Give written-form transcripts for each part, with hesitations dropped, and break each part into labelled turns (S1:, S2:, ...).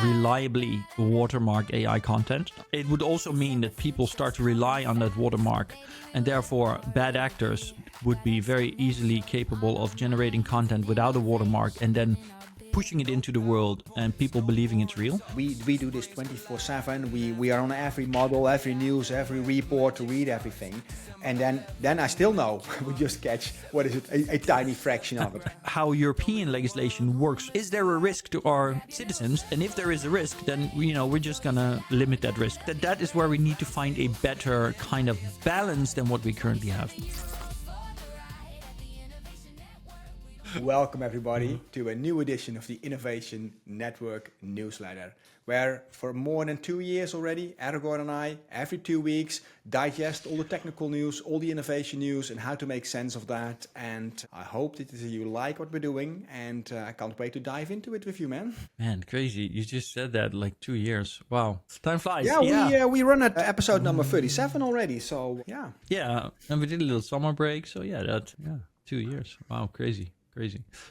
S1: reliably watermark AI content. It would also mean that people start to rely on that watermark, and therefore bad actors would be very easily capable of generating content without a watermark and then pushing it into the world and people believing it's real.
S2: We do this 24/7. We are on every model, every news, every report to read everything. And then I still know we just catch, what is it, a tiny fraction of it.
S1: How European legislation works. Is there a risk to our citizens? And if there is a risk, then we're just gonna limit that risk. That is where we need to find a better kind of balance than what we currently have.
S2: Welcome everybody to a new edition of the Innovation Network newsletter, where for more than 2 years already, Aragorn and I, every 2 weeks, digest all the technical news, all the innovation news, and how to make sense of that. And I hope that you like what we're doing, and I can't wait to dive into it with you, man.
S1: Man, crazy. You just said that like 2 years. Wow. Time flies.
S2: Yeah, we run at episode number 37 already, so yeah.
S1: Yeah, and we did a little summer break, so 2 years. Wow, crazy.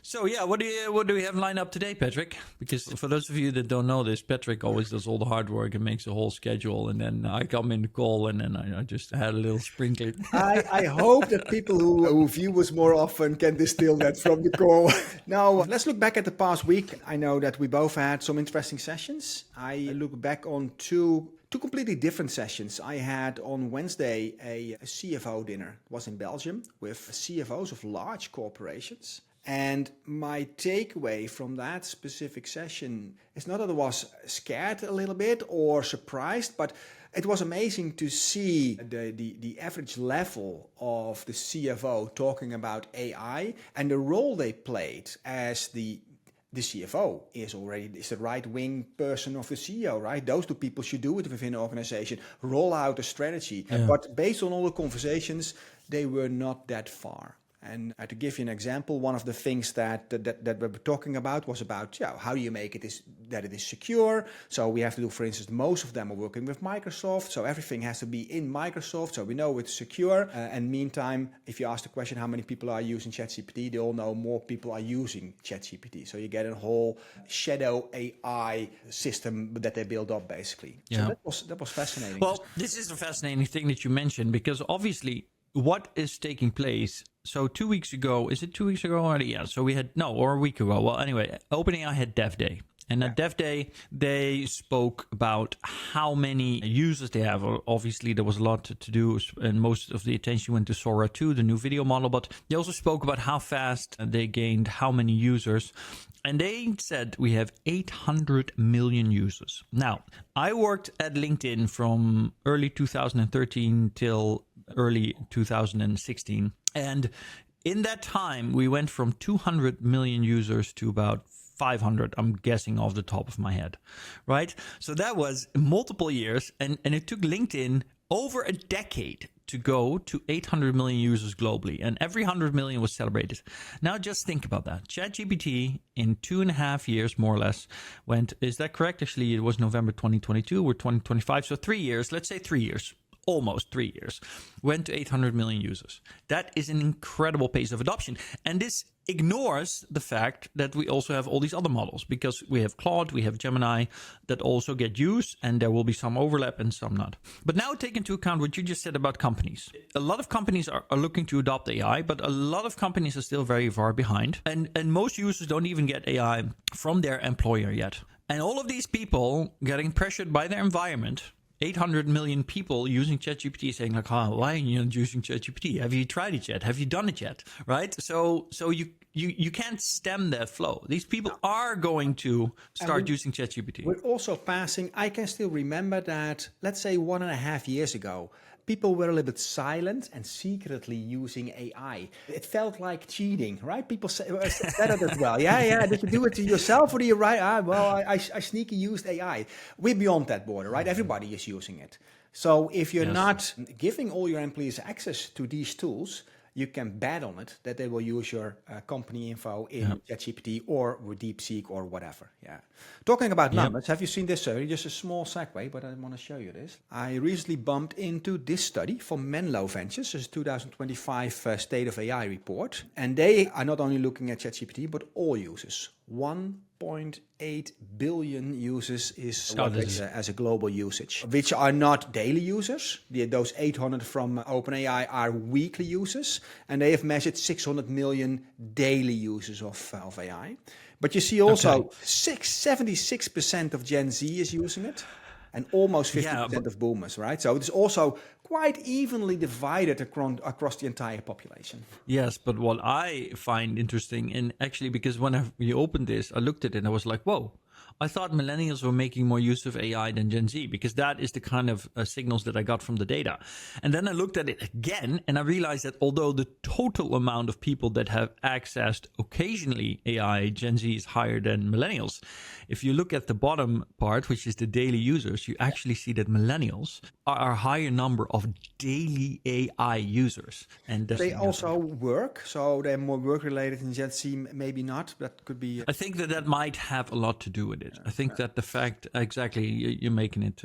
S1: So yeah, what do we have lined up today, Patrick? Because for those of you that don't know this, Patrick always does all the hard work and makes the whole schedule, and then I come in the call and then I just had a little sprinkle.
S2: I hope that people who view us more often can distill that from the call. Now, let's look back at the past week. I know that we both had some interesting sessions. I look back on two completely different sessions. I had on Wednesday a CFO dinner. It was in Belgium with CFOs of large corporations. And my takeaway from that specific session is not that I was scared a little bit or surprised, but it was amazing to see the average level of the CFO talking about AI and the role they played as the CFO is the right-wing person of the CEO, right? Those two people should do it within an organization, roll out a strategy. Yeah. But based on all the conversations, they were not that far. And to give you an example, one of the things that we were talking about was about how do you make it that it is secure. So we have to do, for instance, most of them are working with Microsoft, so everything has to be in Microsoft, so we know it's secure. And meantime, if you ask the question how many people are using ChatGPT, they all know more people are using ChatGPT. So you get a whole shadow AI system that they build up, basically. Yeah. So that was fascinating.
S1: Well, this is a fascinating thing that you mentioned, because obviously what is taking place. So 2 weeks ago, is it 2 weeks ago already? Yeah. So we had, or a week ago. Well, anyway, OpenAI had Dev Day. And at Dev Day, they spoke about how many users they have. Obviously, there was a lot to do, and most of the attention went to Sora 2, the new video model. But they also spoke about how fast they gained, how many users. And they said we have 800 million users. Now, I worked at LinkedIn from early 2013 till early 2016. And in that time, we went from 200 million users to about 500, I'm guessing off the top of my head, right? So that was multiple years, and it took LinkedIn over a decade to go to 800 million users globally, and every 100 million was celebrated. Now just think about that. ChatGPT in 2.5 years, more or less, went, is that correct? Actually, it was November 2022 or 2025, so 3 years, let's say 3 years. Almost 3 years, went to 800 million users. That is an incredible pace of adoption. And this ignores the fact that we also have all these other models, because we have Claude, we have Gemini that also get used, and there will be some overlap and some not. But now take into account what you just said about companies. A lot of companies are looking to adopt AI, but a lot of companies are still very far behind. And most users don't even get AI from their employer yet. And all of these people getting pressured by their environment, 800 million people using ChatGPT, saying like, why are you not using ChatGPT? Have you tried it yet? Have you done it yet? Right? So you can't stem that flow. These people are going to start using ChatGPT.
S2: We're also passing, I can still remember that, let's say 1.5 years ago, people were a little bit silent and secretly using AI. It felt like cheating, right? People said it as well. Yeah. Did you do it to yourself or do you write? I sneaky used AI. We're beyond that border, right? Everybody is using it. So if you're not giving all your employees access to these tools, you can bet on it that they will use your company info in ChatGPT or with DeepSeek or whatever. Yeah. Talking about numbers, have you seen this study? Just a small segue, but I want to show you this. I recently bumped into this study from Menlo Ventures. This is 2025 State of AI report. And they are not only looking at ChatGPT, but all users. 5.8 billion users is
S1: Oh,
S2: what
S1: this
S2: is
S1: is-
S2: as a global usage, which are not daily users. Those 800 from OpenAI are weekly users, and they have measured 600 million daily users of AI. But you see also 76% of Gen Z is using it, and almost 50% of boomers, right? So it's also quite evenly divided across the entire population.
S1: Yes, but what I find interesting, and actually, because when we opened this, I looked at it and I was like, whoa, I thought millennials were making more use of AI than Gen Z, because that is the kind of signals that I got from the data. And then I looked at it again and I realized that although the total amount of people that have accessed occasionally AI, Gen Z is higher than millennials. If you look at the bottom part, which is the daily users, you actually see that millennials are a higher number of daily AI users. And
S2: They also work, so they're more work-related in Gen Z, maybe not. That could be...
S1: I think that might have a lot to do with it. I think that the fact, exactly, you're making it,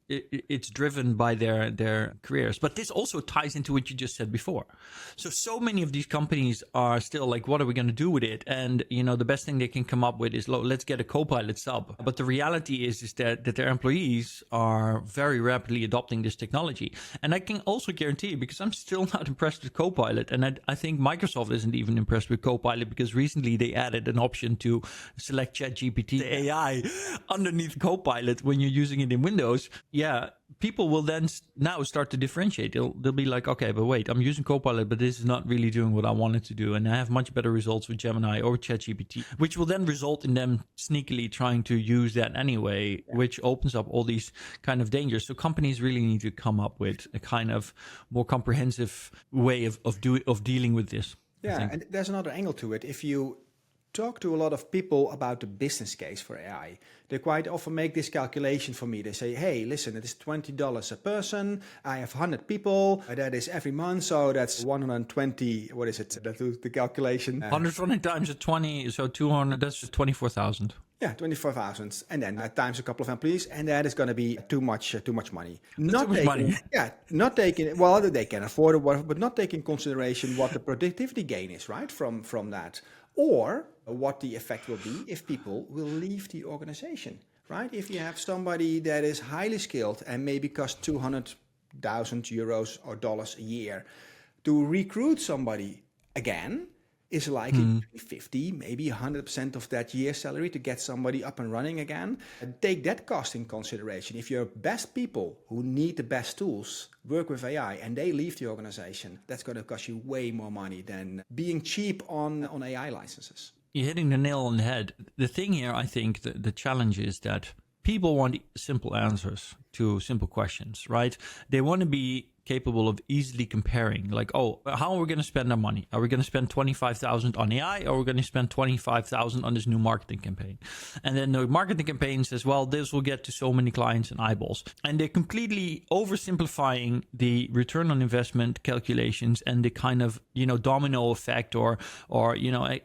S1: it's driven by their careers. But this also ties into what you just said before. So many of these companies are still like, what are we going to do with it? And, the best thing they can come up with is, let's get a Copilot sub. But the reality is that their employees are very rapidly adopting this technology. And I can also guarantee, because I'm still not impressed with Copilot, and I think Microsoft isn't even impressed with Copilot, because recently they added an option to select ChatGPT AI underneath Copilot when you're using it in Windows. Yeah, people will then now start to differentiate. They'll be like, okay, but wait, I'm using Copilot, but this is not really doing what I wanted to do. And I have much better results with Gemini or ChatGPT, which will then result in them sneakily trying to use that anyway, which opens up all these kind of dangers. So companies really need to come up with a kind of more comprehensive way of dealing with this.
S2: Yeah, and there's another angle to it. If you talk to a lot of people about the business case for AI, they quite often make this calculation for me. They say, hey, listen, it is $20 a person. I have 100 people. That is every month. So that's 120. What is it? That was the calculation.
S1: 120 times 20, so 200, that's 24,000.
S2: Yeah, 24,000. And then times a couple of employees. And that is going to be too much money. Yeah, not taking, well, they can afford it, but not taking consideration what the productivity gain is, right, from that. Or what the effect will be if people will leave the organization, right? If you have somebody that is highly skilled and maybe costs 200,000 euros or dollars a year, to recruit somebody again is likely 50, maybe 100% of that year's salary to get somebody up and running again. And take that cost in consideration. If your best people who need the best tools work with AI and they leave the organization, that's going to cost you way more money than being cheap on AI licenses.
S1: You're hitting the nail on the head. The thing here, I think, the challenge is that people want simple answers to simple questions, right? They want to be capable of easily comparing, like, oh, how are we going to spend our money? Are we going to spend 25,000 on AI, or are we going to spend 25,000 on this new marketing campaign? And then the marketing campaign says, well, this will get to so many clients and eyeballs. And they're completely oversimplifying the return on investment calculations and the kind of, domino effect or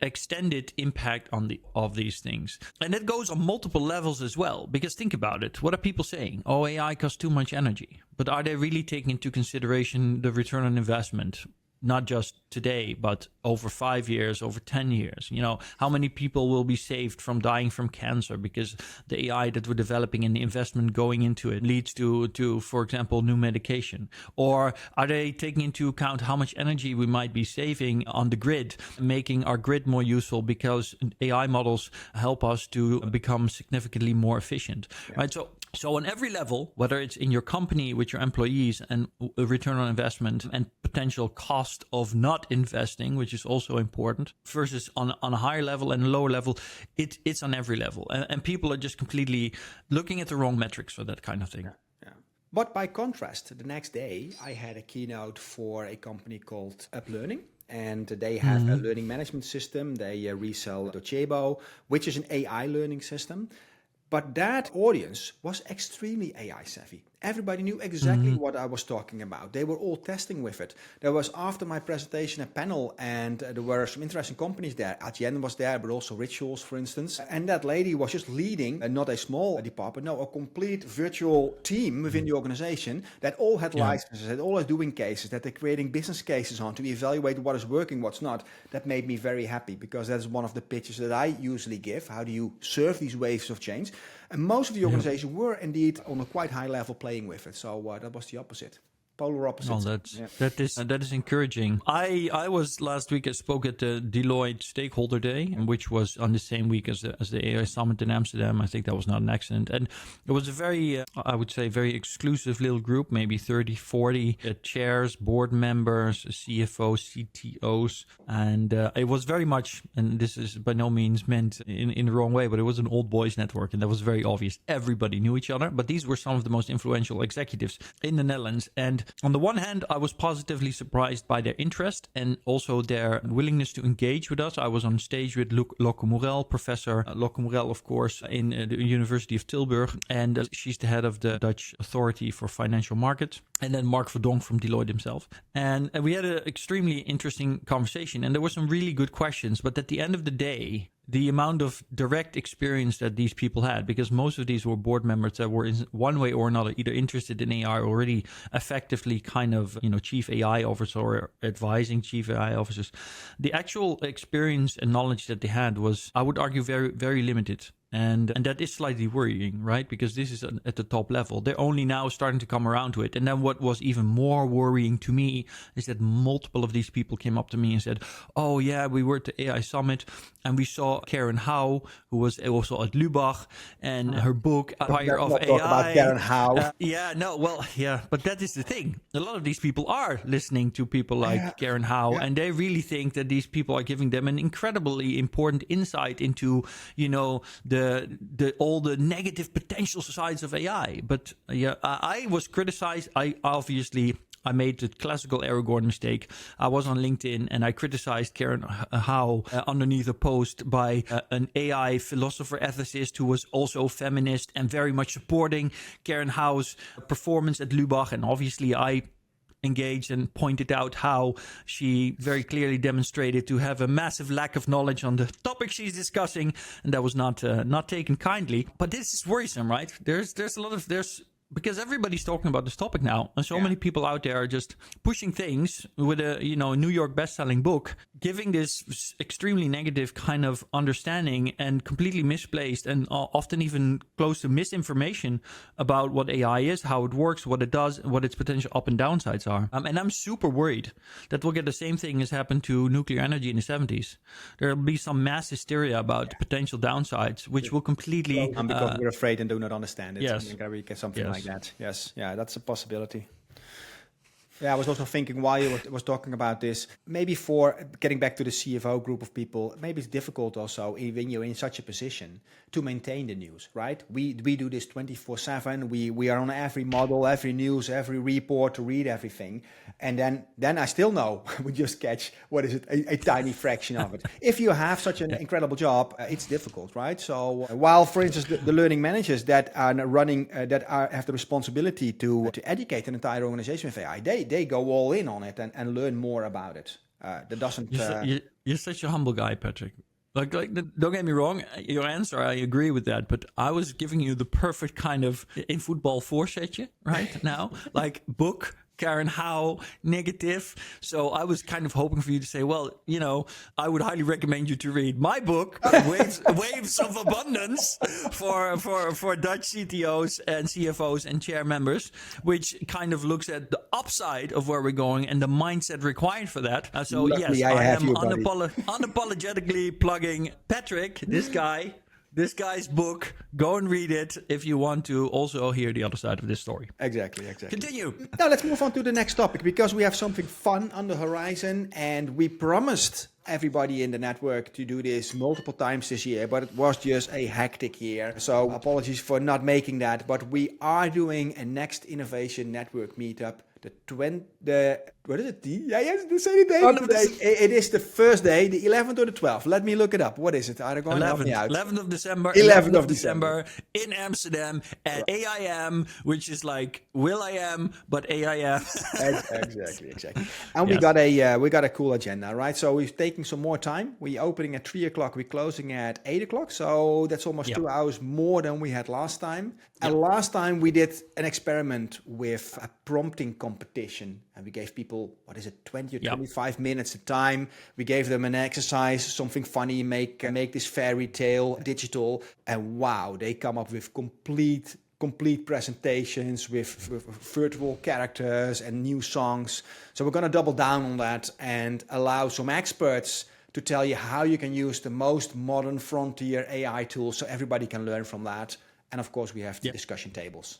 S1: extended impact of these things. And it goes on multiple levels as well, because think about it. What are people saying? Oh, AI costs too much energy. But are they really taking into consideration the return on investment? Not just today, but over 5 years, over 10 years. How many people will be saved from dying from cancer because the AI that we're developing and the investment going into it leads to, for example, new medication? Or are they taking into account how much energy we might be saving on the grid, making our grid more useful because AI models help us to become significantly more efficient, right? So on every level, whether it's in your company with your employees and a return on investment and potential cost of not investing, which is also important, versus on a higher level and a lower level, it's on every level. And people are just completely looking at the wrong metrics for that kind of thing.
S2: Yeah. But by contrast, the next day, I had a keynote for a company called UpLearning. And they have a learning management system. They resell Docebo, which is an AI learning system. But that audience was extremely AI savvy. Everybody knew exactly what I was talking about. They were all testing with it. There was, after my presentation, a panel, and there were some interesting companies there. ATN was there, but also Rituals, for instance. And that lady was just leading, not a small department, no, a complete virtual team within the organization that all had licenses, that all are doing cases, that they're creating business cases on to evaluate what is working, what's not. That made me very happy, because that's one of the pitches that I usually give. How do you serve these waves of change? And most of the organization were indeed on a quite high level playing with it. So that was the opposite. Polar opposite.
S1: Oh, that is encouraging. I was last week. I spoke at the Deloitte Stakeholder Day, which was on the same week as the AI Summit in Amsterdam. I think that was not an accident, and it was a very, I would say, very exclusive little group, maybe 30, 40 chairs, board members, CFOs, CTOs, and it was very much. And this is by no means meant in the wrong way, but it was an old boys network, and that was very obvious. Everybody knew each other, but these were some of the most influential executives in the Netherlands, and on the one hand, I was positively surprised by their interest and also their willingness to engage with us. I was on stage with Locke Morel, Professor Locke Morel, of course, in the University of Tilburg, and she's the head of the Dutch Authority for Financial Markets, and then Mark Verdonk from Deloitte himself. And we had an extremely interesting conversation, and there were some really good questions, but at the end of the day, the amount of direct experience that these people had, because most of these were board members that were in one way or another either interested in AI, already effectively kind of, chief AI officer or advising chief AI officers. The actual experience and knowledge that they had was, I would argue, very, very limited. And that is slightly worrying, right? Because this is at the top level. They're only now starting to come around to it. And then what was even more worrying to me is that multiple of these people came up to me and said, oh yeah, we were at the AI Summit and we saw Karen Howe, who was also at Lubach, and her book, Empire of AI.
S2: Talk about Karen Howe.
S1: But that is the thing. A lot of these people are listening to people like Karen Howe, and they really think that these people are giving them an incredibly important insight into, the all the negative potential sides of AI. But I was criticized. I made the classical Aragorn mistake. I was on LinkedIn and I criticized Karen Howe underneath a post by an AI philosopher ethicist who was also feminist and very much supporting Karen Howe's performance at Lubach. And obviously I engaged and pointed out how she very clearly demonstrated to have a massive lack of knowledge on the topic she's discussing, and that was not taken kindly. But this is worrisome, right? There's because everybody's talking about this topic now, and so many people out there are just pushing things with a New York best-selling book, giving this extremely negative kind of understanding and completely misplaced and often even close to misinformation about what AI is, how it works, what it does, what its potential up and downsides are. And I'm super worried that we'll get the same thing as happened to nuclear energy in the 70s. There'll be some mass hysteria about potential downsides, which will completely...
S2: because we're afraid and do not understand it.
S1: Yes.
S2: We get something like that. Yes. Yeah, that's a possibility. Yeah, I was also thinking while you was talking about this, maybe for getting back to the CFO group of people, maybe it's difficult also when you're in such a position to maintain the news, right? We do this 24/7. We are on every model, every news, every report to read everything. And then I still know we just catch, a tiny fraction of it. If you have such an incredible job, it's difficult, right? So while, for instance, the learning managers that are running, have the responsibility to educate an entire organization with AI, they go all in on it and learn more about it. That doesn't...
S1: You're such a humble guy, Patrick. Like, don't get me wrong, your answer, I agree with that, but I was giving you the perfect kind of in football voorzetje right now, like book, Karen Howe, negative. So I was kind of hoping for you to say, well, I would highly recommend you to read my book, Waves of Abundance, for Dutch CTOs and CFOs and chair members, which kind of looks at the upside of where we're going and the mindset required for that.
S2: Luckily,
S1: I am unapologetically plugging Patrick, this guy's book. Go and read it if you want to also hear the other side of this story.
S2: Exactly.
S1: Continue.
S2: Now let's move on to the next topic, because we have something fun on the horizon, and we promised everybody in the network to do this multiple times this year, but it was just a hectic year. So apologies for not making that, but we are doing a next innovation network meetup what is it? Say the date today. It is the first day, the 11th or the 12th. Let me look it up. What is it? Aragorn, help me out.
S1: 11th of December.
S2: 11th of December
S1: in Amsterdam at AIM, which is like Will I Am, but AIM.
S2: Exactly. And we got a cool agenda, right? So we're taking some more time. We're opening at 3 o'clock. We're closing at 8 o'clock. So that's almost 2 hours more than we had last time. And last time we did an experiment with a prompting competition, and we gave people, 20 or 25 minutes of time. We gave them an exercise, something funny, make this fairy tale digital, and wow, they come up with complete presentations with virtual characters and new songs. So we're going to double down on that and allow some experts to tell you how you can use the most modern frontier AI tools, so everybody can learn from that. And of course, we have the discussion tables.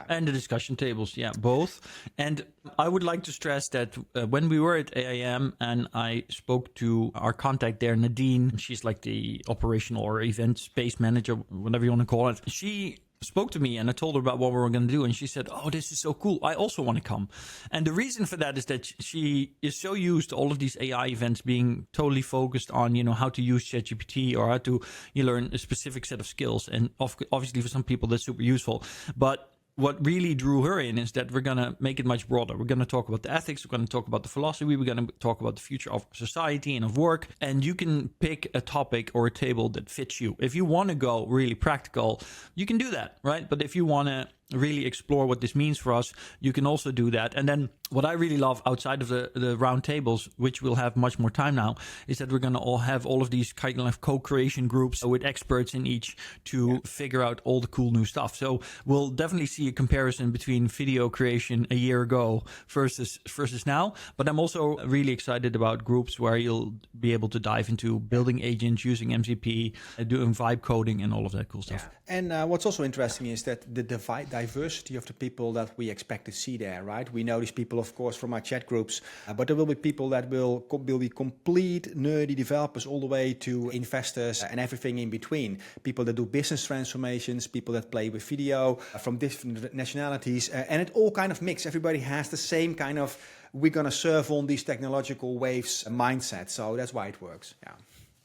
S1: And the discussion tables, both. And I would like to stress that when we were at AIM and I spoke to our contact there, Nadine, she's like the operational or event space manager, whatever you want to call it. She spoke to me and I told her about what we were going to do, and she said, "Oh, this is so cool. I also want to come." And the reason for that is that she is so used to all of these AI events being totally focused on, how to use ChatGPT or how to learn a specific set of skills. And obviously for some people that's super useful. But what really drew her in is that we're going to make it much broader. We're going to talk about the ethics. We're going to talk about the philosophy. We're going to talk about the future of society and of work. And you can pick a topic or a table that fits you. If you want to go really practical, you can do that, right? But if you want to really explore what this means for us, you can also do that. And then what I really love outside of the round tables, which we'll have much more time now, is that we're going to all have all of these kind of co-creation groups with experts in each to figure out all the cool new stuff. So we'll definitely see a comparison between video creation a year ago versus now. But I'm also really excited about groups where you'll be able to dive into building agents, using MCP, doing vibe coding and all of that cool stuff.
S2: And what's also interesting is that the diversity of the people that we expect to see there, right? We know these people, of course, from our chat groups, but there will be people that will be complete nerdy developers all the way to investors and everything in between. People that do business transformations, people that play with video from different nationalities, and it all kind of mix. Everybody has the same kind of, we're going to surf on these technological waves mindset. So that's why it works. Yeah.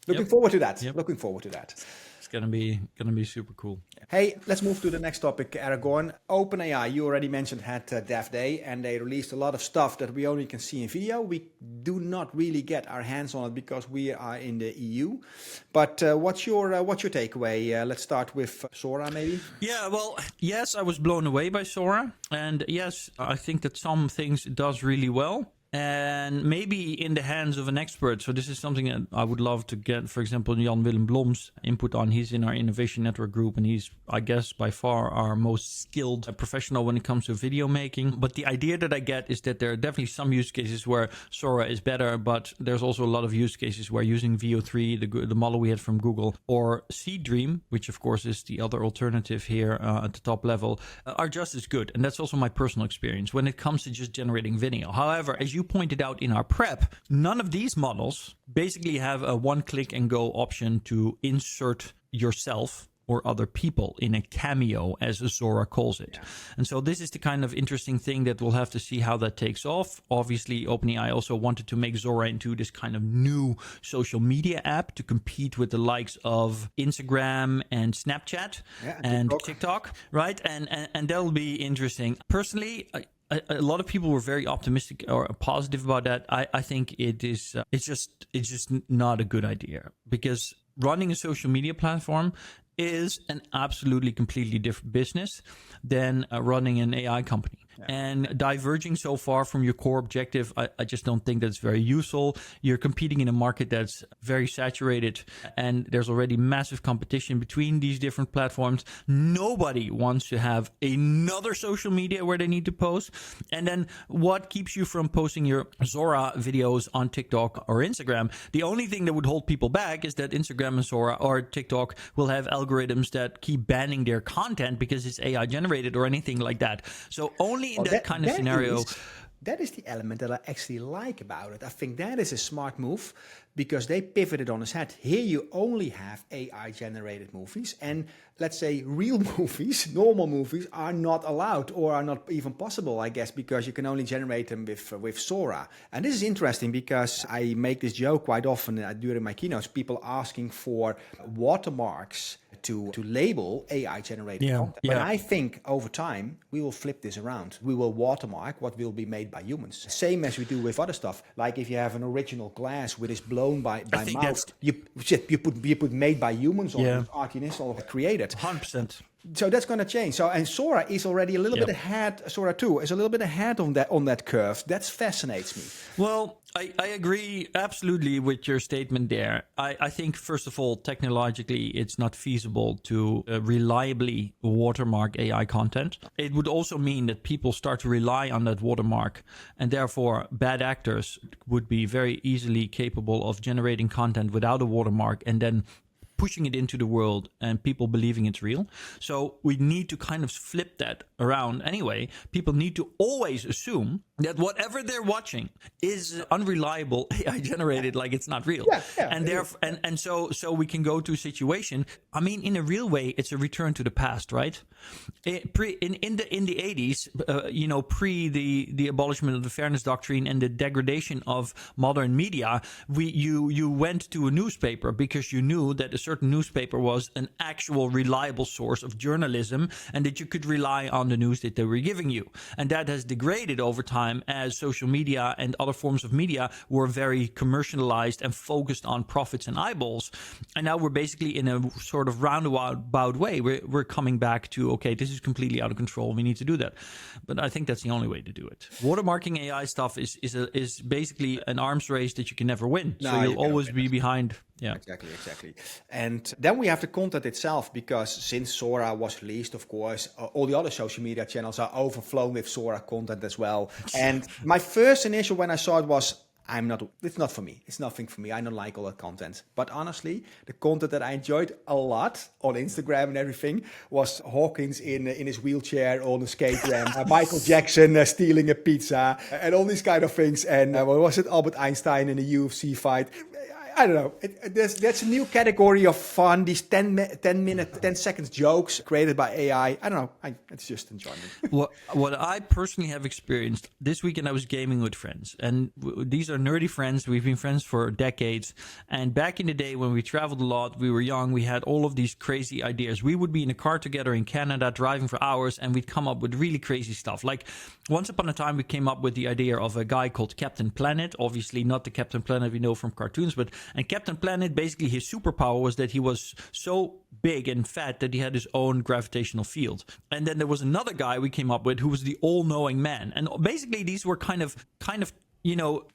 S2: Looking forward to that. Looking forward to that.
S1: Gonna be super cool.
S2: Hey, let's move to the next topic, Aragorn. OpenAI, you already mentioned, had Dev Day, and they released a lot of stuff that we only can see in video. We do not really get our hands on it because we are in the EU. But what's your takeaway? Let's start with Sora, maybe.
S1: Yeah, well, yes, I was blown away by Sora, and yes, I think that some things it does really well. And maybe in the hands of an expert. So this is something that I would love to get, for example, Jan Willem Blom's input on. He's in our innovation network group, and he's, I guess, by far our most skilled professional when it comes to video making. But the idea that I get is that there are definitely some use cases where Sora is better, but there's also a lot of use cases where using VO3, the model we had from Google, or Seed Dream, which of course is the other alternative here at the top level, are just as good. And that's also my personal experience when it comes to just generating video. However, as you pointed out in our prep, none of these models basically have a one-click and go option to insert yourself or other people in a cameo, as Sora calls it. And so this is the kind of interesting thing that we'll have to see how that takes off. Obviously, OpenAI also wanted to make Sora into this kind of new social media app to compete with the likes of Instagram and Snapchat and TikTok, right? And that'll be interesting. Personally, a lot of people were very optimistic or positive about that. I think it's just not a good idea, because running a social media platform is an absolutely completely different business than running an AI company. And diverging so far from your core objective, I just don't think that's very useful. You're competing in a market that's very saturated, and there's already massive competition between these different platforms. Nobody wants to have another social media where they need to post. And then what keeps you from posting your Sora videos on TikTok or Instagram? The only thing that would hold people back is that Instagram and Sora or TikTok will have algorithms that keep banning their content because it's AI generated or anything like that. So only in that kind of scenario
S2: That is the element that I actually like about it. I think that is a smart move because they pivoted on its head. Here you only have AI-generated movies, and let's say real movies, normal movies, are not allowed or are not even possible, I guess, because you can only generate them with Sora. And this is interesting because I make this joke quite often during my keynotes, people asking for watermarks to label AI-generated content. But I think over time, we will flip this around. We will watermark what will be made by humans. Same as we do with other stuff. Like if you have an original glass which is blown by mouse, you put made by humans or artists or created.
S1: 100%.
S2: So that's going to change. So, and Sora is already a little bit ahead. Sora 2 is a little bit ahead on that curve. That fascinates me.
S1: Well, I agree absolutely with your statement there. I think, first of all, technologically, it's not feasible to reliably watermark AI content. It would also mean that people start to rely on that watermark, and therefore bad actors would be very easily capable of generating content without a watermark and then pushing it into the world and people believing it's real. So we need to kind of flip that around anyway. People need to always assume that whatever they're watching is unreliable AI generated, like it's not real. And so we can go to a situation. I mean, in a real way, it's a return to the past, right? In the 80s, pre the abolishment of the fairness doctrine and the degradation of modern media, you went to a newspaper because you knew that a certain newspaper was an actual reliable source of journalism and that you could rely on the news that they were giving you. And that has degraded over time as social media and other forms of media were very commercialized and focused on profits and eyeballs. And now we're basically in a sort of roundabout way. We're coming back to, okay, this is completely out of control. We need to do that. But I think that's the only way to do it. Watermarking AI stuff is basically an arms race that you can never win. No, so you'll always be behind. Yeah,
S2: exactly. And then we have the content itself, because since Sora was released, of course, all the other social media channels are overflowing with Sora content as well. And my first initial when I saw it was, it's not for me. It's nothing for me. I don't like all that content. But honestly, the content that I enjoyed a lot on Instagram and everything was Hawkins in his wheelchair on a skate ramp, Michael Jackson stealing a pizza, and all these kind of things. And what was it? Albert Einstein in a UFC fight. I don't know. That's a new category of fun. These 10 seconds jokes created by AI. I don't know. It's just enjoyment.
S1: What I personally have experienced this weekend, I was gaming with friends, and these are nerdy friends. We've been friends for decades. And back in the day when we traveled a lot, we were young. We had all of these crazy ideas. We would be in a car together in Canada, driving for hours, and we'd come up with really crazy stuff. Like once upon a time, we came up with the idea of a guy called Captain Planet. Obviously, not the Captain Planet we know from cartoons, and Captain Planet, basically his superpower was that he was so big and fat that he had his own gravitational field. And then there was another guy we came up with who was the all-knowing man. And basically these were kind of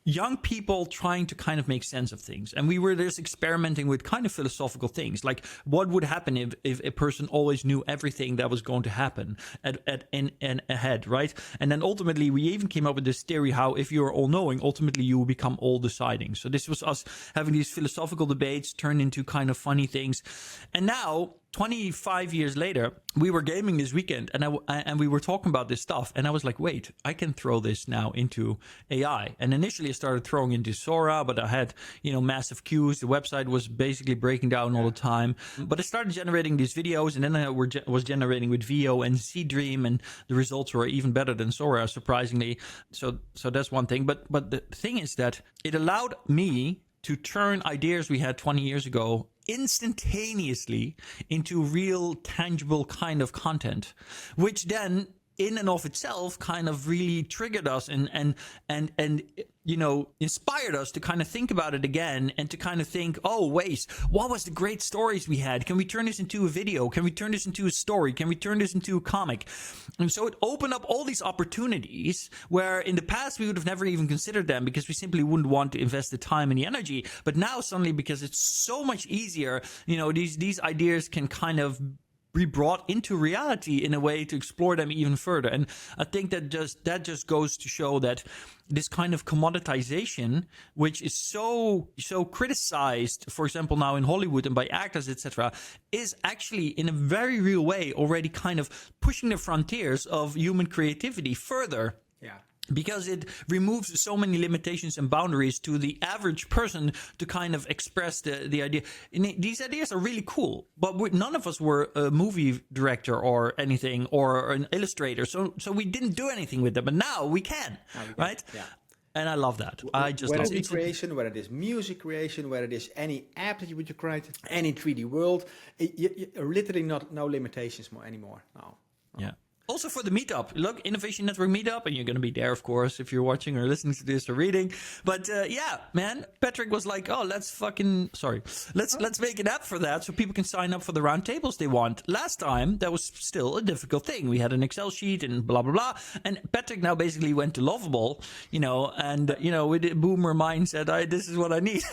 S1: young people trying to kind of make sense of things. And we were just experimenting with kind of philosophical things. Like what would happen if a person always knew everything that was going to happen ahead, right? And then ultimately we even came up with this theory how if you're all knowing, ultimately you will become all deciding. So this was us having these philosophical debates turned into kind of funny things. And now 25 years later, we were gaming this weekend and we were talking about this stuff. And I was like, wait, I can throw this now into AI. And initially I started throwing into Sora, but I had, massive queues. The website was basically breaking down all the time. But I started generating these videos, and then I was generating with VO and Dream, and the results were even better than Sora, surprisingly. So that's one thing. But the thing is that it allowed me to turn ideas we had 20 years ago instantaneously into real tangible kind of content, which then in and of itself kind of really triggered us and inspired us to kind of think about it again and to kind of think, oh, wait, what was the great stories we had? Can we turn this into a video? Can we turn this into a story? Can we turn this into a comic? And so it opened up all these opportunities where in the past we would have never even considered them because we simply wouldn't want to invest the time and the energy. But now suddenly, because it's so much easier, these ideas can kind of be brought into reality in a way to explore them even further. And I think that just goes to show that this kind of commoditization, which is so criticized, for example, now in Hollywood and by actors, etc., is actually in a very real way already kind of pushing the frontiers of human creativity further.
S2: Yeah.
S1: because it removes so many limitations and boundaries to the average person to kind of express the idea. And these ideas are really cool, but none of us were a movie director or anything or an illustrator, so we didn't do anything with them, but now we can, right?
S2: Yeah.
S1: And I love that. I just love
S2: it. Creation, whether it is music creation, whether it is any app that you would create, any 3D world, literally no limitations anymore. No.
S1: Yeah. Also for the Meetup, look, Innovation Network Meetup, and you're going to be there, of course, if you're watching or listening to this or reading. But yeah, man, Patrick was like, oh, let's make an app for that so people can sign up for the roundtables they want. Last time, that was still a difficult thing. We had an Excel sheet and blah, blah, blah. And Patrick now basically went to Lovable, and, with the boomer mindset, this is what I need.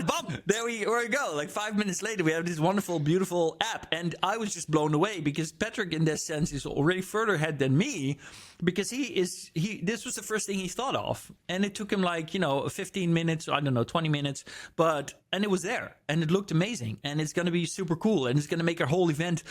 S1: Bum, there we go. Like 5 minutes later, we have this wonderful, beautiful app. And I was just blown away because Patrick, in this sense, is already further ahead than me, because this was the first thing he thought of, and it took him 15 minutes, 20 minutes, and it was there, and it looked amazing, and it's going to be super cool, and it's going to make our whole event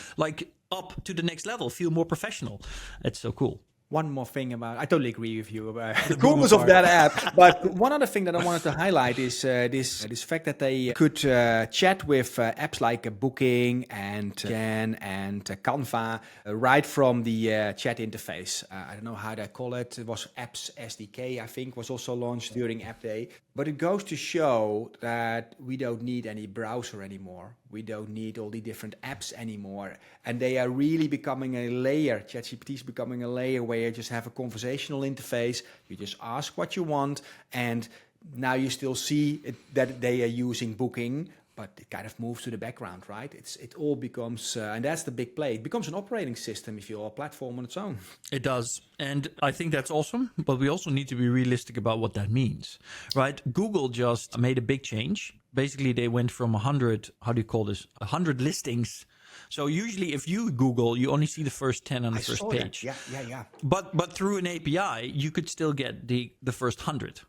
S1: up to the next level, feel more professional. It's so cool.
S2: One more thing I totally agree with you about the coolness of that app. But one other thing that I wanted to highlight is this fact that they could chat with apps like Booking and Gen and Canva right from the chat interface. I don't know how they call it. It was Apps SDK, I think, was also launched during App Day. But it goes to show that we don't need any browser anymore. We don't need all the different apps anymore. And they are really becoming a layer. ChatGPT is becoming a layer where you just have a conversational interface. You just ask what you want. And now you still see that they are using Booking, but it kind of moves to the background, right? It all becomes, and that's the big play. It becomes an operating system if you're a platform on its own.
S1: It does. And I think that's awesome, but we also need to be realistic about what that means, right? Google just made a big change. Basically, they went from 100, 100 listings. So usually if you Google, you only see the first 10 on the first page.
S2: Yeah.
S1: But through an API, you could still get the first 100.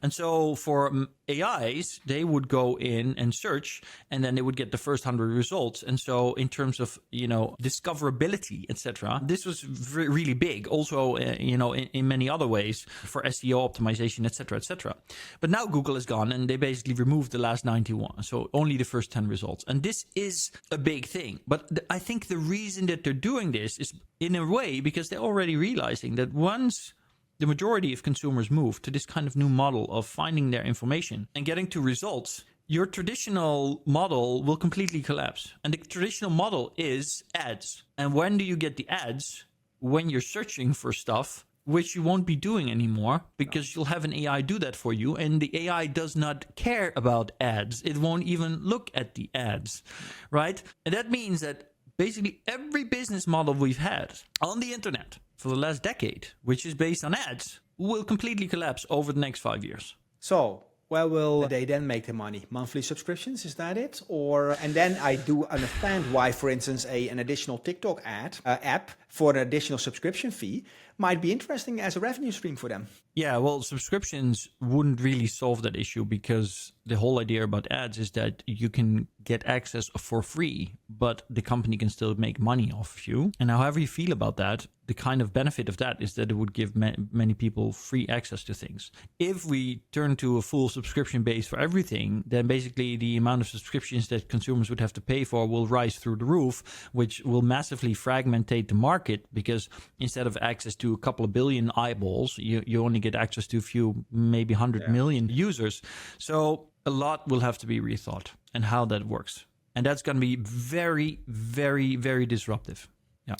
S1: And so for AIs, they would go in and search, and then they would get the first 100 results. And so in terms of, discoverability, etc., this was really big. Also, in many other ways for SEO optimization, etc., etc. But now Google is gone, and they basically removed the last 91. So only the first 10 results. And this is a big thing. But I think the reason that they're doing this is in a way because they're already realizing that once the majority of consumers move to this kind of new model of finding their information and getting to results, your traditional model will completely collapse. And the traditional model is ads. And when do you get the ads? When you're searching for stuff, which you won't be doing anymore because you'll have an AI do that for you. And the AI does not care about ads. It won't even look at the ads, right? And that means that basically every business model we've had on the internet for the last decade, which is based on ads, will completely collapse over the next 5 years.
S2: So, where will they then make the money? Monthly subscriptions, is that it? And then I do understand why, for instance, an additional TikTok app for an additional subscription fee might be interesting as a revenue stream for them.
S1: Yeah, well, subscriptions wouldn't really solve that issue because the whole idea about ads is that you can get access for free, but the company can still make money off of you. And however you feel about that, the kind of benefit of that is that it would give many people free access to things. If we turn to a full subscription base for everything, then basically the amount of subscriptions that consumers would have to pay for will rise through the roof, which will massively fragmentate the market because instead of access to a couple of billion eyeballs, you only get access to a few, maybe 100 million users. So a lot will have to be rethought and how that works. And that's going to be very, very, very disruptive. Yeah.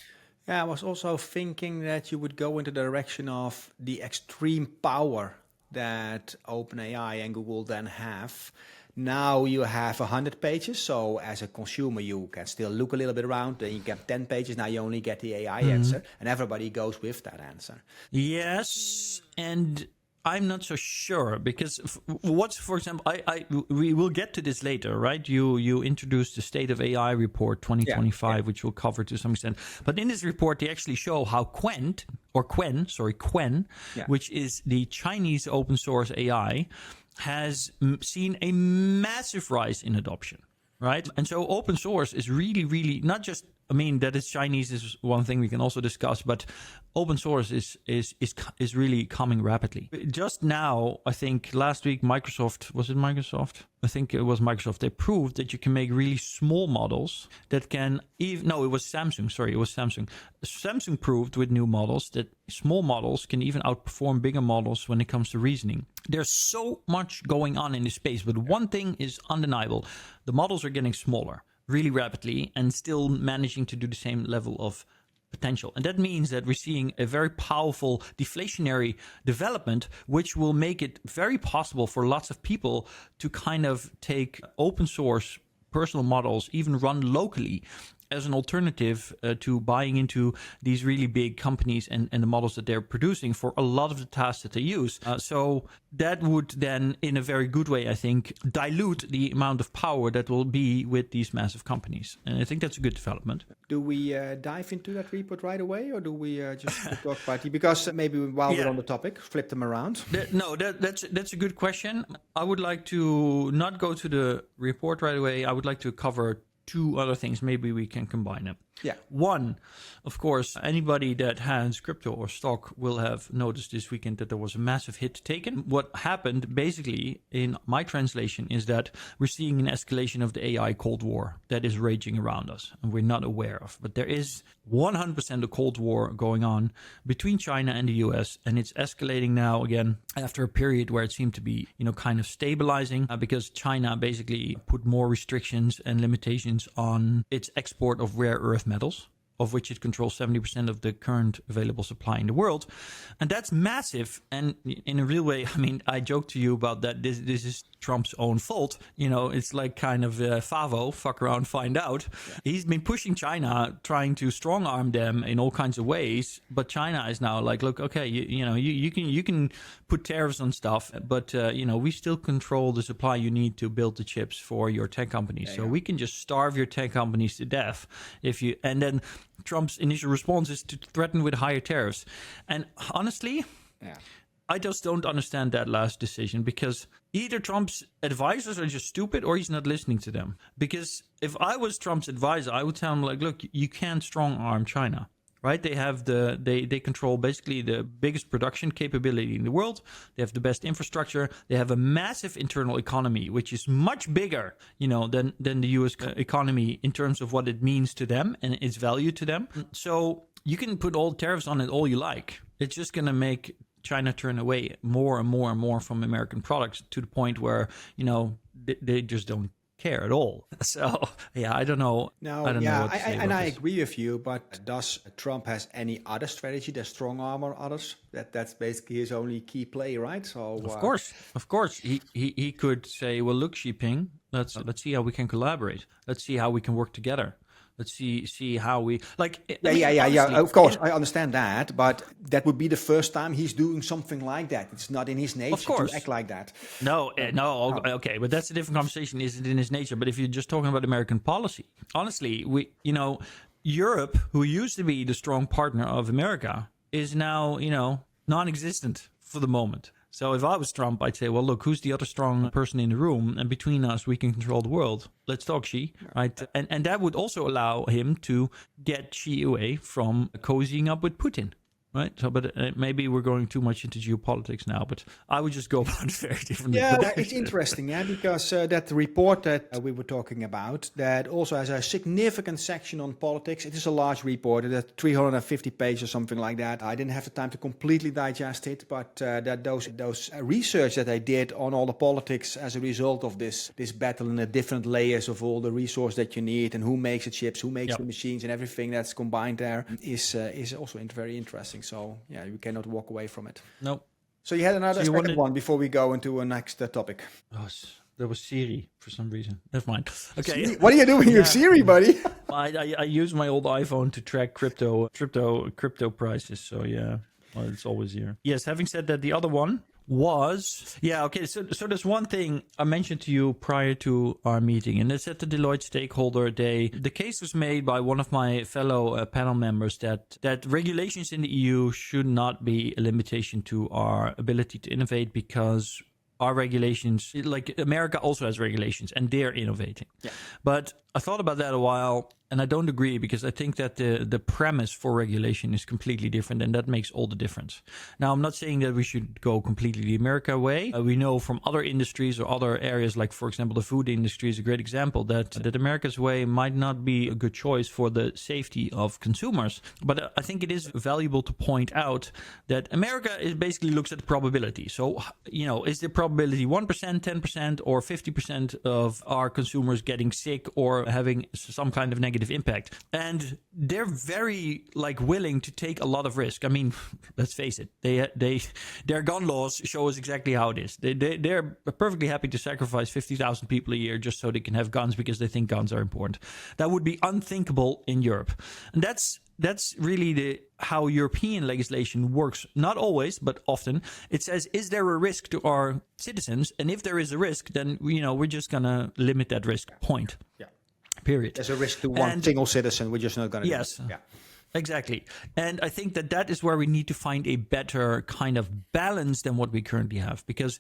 S2: Yeah, I was also thinking that you would go into the direction of the extreme power that OpenAI and Google then have. Now you have 100 pages, so as a consumer you can still look a little bit around, then you get 10 pages, now you only get the AI answer, and everybody goes with that answer.
S1: Yes, and I'm not so sure because what's, for example, we will get to this later, right? You introduced the State of AI report 2025, which we'll cover to some extent. But in this report, they actually show how Quen, which is the Chinese open source AI, has seen a massive rise in adoption. Right. And so open source is really, really not just I mean, that it's Chinese is one thing we can also discuss, but open source is really coming rapidly. Just now, I think last week, was it Microsoft? I think it was Microsoft. They proved that you can make really small models that can even, no, it was Samsung. Sorry, it was Samsung. Samsung proved with new models that small models can even outperform bigger models when it comes to reasoning. There's so much going on in this space, but one thing is undeniable. The models are getting smaller really rapidly and still managing to do the same level of potential. And that means that we're seeing a very powerful deflationary development, which will make it very possible for lots of people to kind of take open source personal models, even run locally, as an alternative to buying into these really big companies and the models that they're producing for a lot of the tasks that they use. So that would then, in a very good way, I think, dilute the amount of power that will be with these massive companies. And I think that's a good development.
S2: Do we dive into that report right away, or do we just talk about it? Because maybe while we're on the topic, flip them around.
S1: That's a good question. I would like to not go to the report right away. I would like to cover two other things. Maybe we can combine them.
S2: Yeah.
S1: One, of course, anybody that has crypto or stock will have noticed this weekend that there was a massive hit taken. What happened basically in my translation is that we're seeing an escalation of the AI Cold War that is raging around us and we're not aware of. But there is 100% a Cold War going on between China and the US, and it's escalating now again after a period where it seemed to be, kind of stabilizing because China basically put more restrictions and limitations on its export of rare earth metals, of which it controls 70% of the current available supply in the world. And that's massive. And in a real way, I mean, I joked to you about that. This is Trump's own fault. It's like kind of Favo, fuck around, find out. Yeah. He's been pushing China, trying to strong arm them in all kinds of ways. But China is now like, look, okay, you can put tariffs on stuff, but we still control the supply you need to build the chips for your tech companies. So we can just starve your tech companies to death and then Trump's initial response is to threaten with higher tariffs. And honestly, I just don't understand that last decision, because either Trump's advisors are just stupid or he's not listening to them. Because if I was Trump's advisor, I would tell him, like, look, you can't strong arm China. Right? They have they control basically the biggest production capability in the world. They have the best infrastructure. They have a massive internal economy, which is much bigger, than the US economy in terms of what it means to them and its value to them. So you can put all tariffs on it all you like. It's just going to make China turn away more and more and more from American products to the point where, they just don't care at all. So I don't know.
S2: No, I agree with you. But does Trump has any other strategy that strong arm or others? That's basically his only key play, right? So
S1: of course, he could say, well, look, Xi Jinping, let's see how we can collaborate. Let's see how we can work together. Let's see how we like.
S2: Yeah. Of course, I understand that, but that would be the first time he's doing something like that. It's not in his nature to act like that.
S1: No. Okay, but that's a different conversation. Is it in his nature? But if you're just talking about American policy, honestly, Europe, who used to be the strong partner of America, is now non-existent for the moment. So if I was Trump, I'd say, well, look, who's the other strong person in the room? And between us, we can control the world. Let's talk Xi, right? And that would also allow him to get Xi away from cozying up with Putin, right? So, but maybe we're going too much into geopolitics now, but I would just go about it very differently.
S2: Yeah, it's interesting, because that report that we were talking about, that also has a significant section on politics. It is a large report, it's 350 pages or something like that. I didn't have the time to completely digest it, but that those research that I did on all the politics as a result of this battle and the different layers of all the resource that you need and who makes the chips, who makes the machines and everything that's combined there is also very interesting. So you cannot walk away from it.
S1: No.
S2: So you had another second one before we go into a next topic.
S1: Oh, there was Siri for some reason. Never mind. Okay.
S2: Siri? What are you doing with Siri, buddy?
S1: I use my old iPhone to track crypto prices. So it's always here. Yes. Having said that, the other one was so there's one thing I mentioned to you prior to our meeting, and it's at the Deloitte Stakeholder Day. The case was made by one of my fellow panel members that regulations in the EU should not be a limitation to our ability to innovate, because our regulations, like America also has regulations and they're innovating. But I thought about that a while. And I don't agree, because I think that the premise for regulation is completely different, and that makes all the difference. Now, I'm not saying that we should go completely the America way. We know from other industries or other areas, like, for example, the food industry is a great example, that America's way might not be a good choice for the safety of consumers. But I think it is valuable to point out that America basically looks at the probability. So, is the probability 1%, 10%, or 50% of our consumers getting sick or having some kind of negative impact? And they're very willing to take a lot of risk. I mean, let's face it, their gun laws show us exactly how it is. They're perfectly happy to sacrifice 50,000 people a year just so they can have guns because they think guns are important. That would be unthinkable in Europe. And that's really how European legislation works. Not always, but often. It says, is there a risk to our citizens? And if there is a risk, then we're just gonna limit that risk. Point.
S2: Yeah.
S1: Period.
S2: There's a risk to one single citizen. We're just not going to.
S1: Yes.
S2: Do it. Yeah.
S1: Exactly. And I think that is where we need to find a better kind of balance than what we currently have, because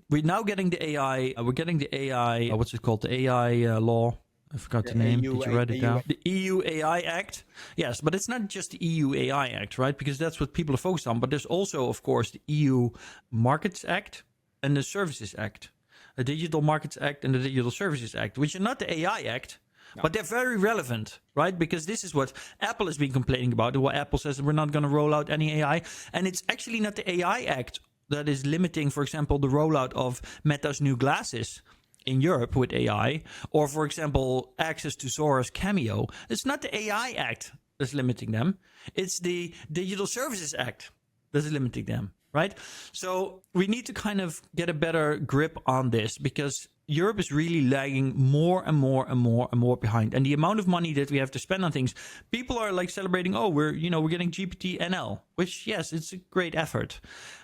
S1: we're now getting the AI. We're getting the AI. What's it called? The AI law. I forgot the name. Did you write it down? The EU AI Act. Yes, but it's not just the EU AI Act, right? Because that's what people are focused on. But there's also, of course, the EU Markets Act and the Services Act, the Digital Markets Act and the Digital Services Act, which are not the AI Act. No. But they're very relevant, right? Because this is what Apple has been complaining about. What Apple says, we're not going to roll out any AI. And it's actually not the AI Act that is limiting, for example, the rollout of Meta's new glasses in Europe with AI, or, for example, access to Sora's Cameo. It's not the AI Act that's limiting them. It's the Digital Services Act that's limiting them, right? So we need to kind of get a better grip on this, because Europe is really lagging more and more and more and more behind. And the amount of money that we have to spend on things, people are celebrating, we're getting GPT NL, which, yes, it's a great effort.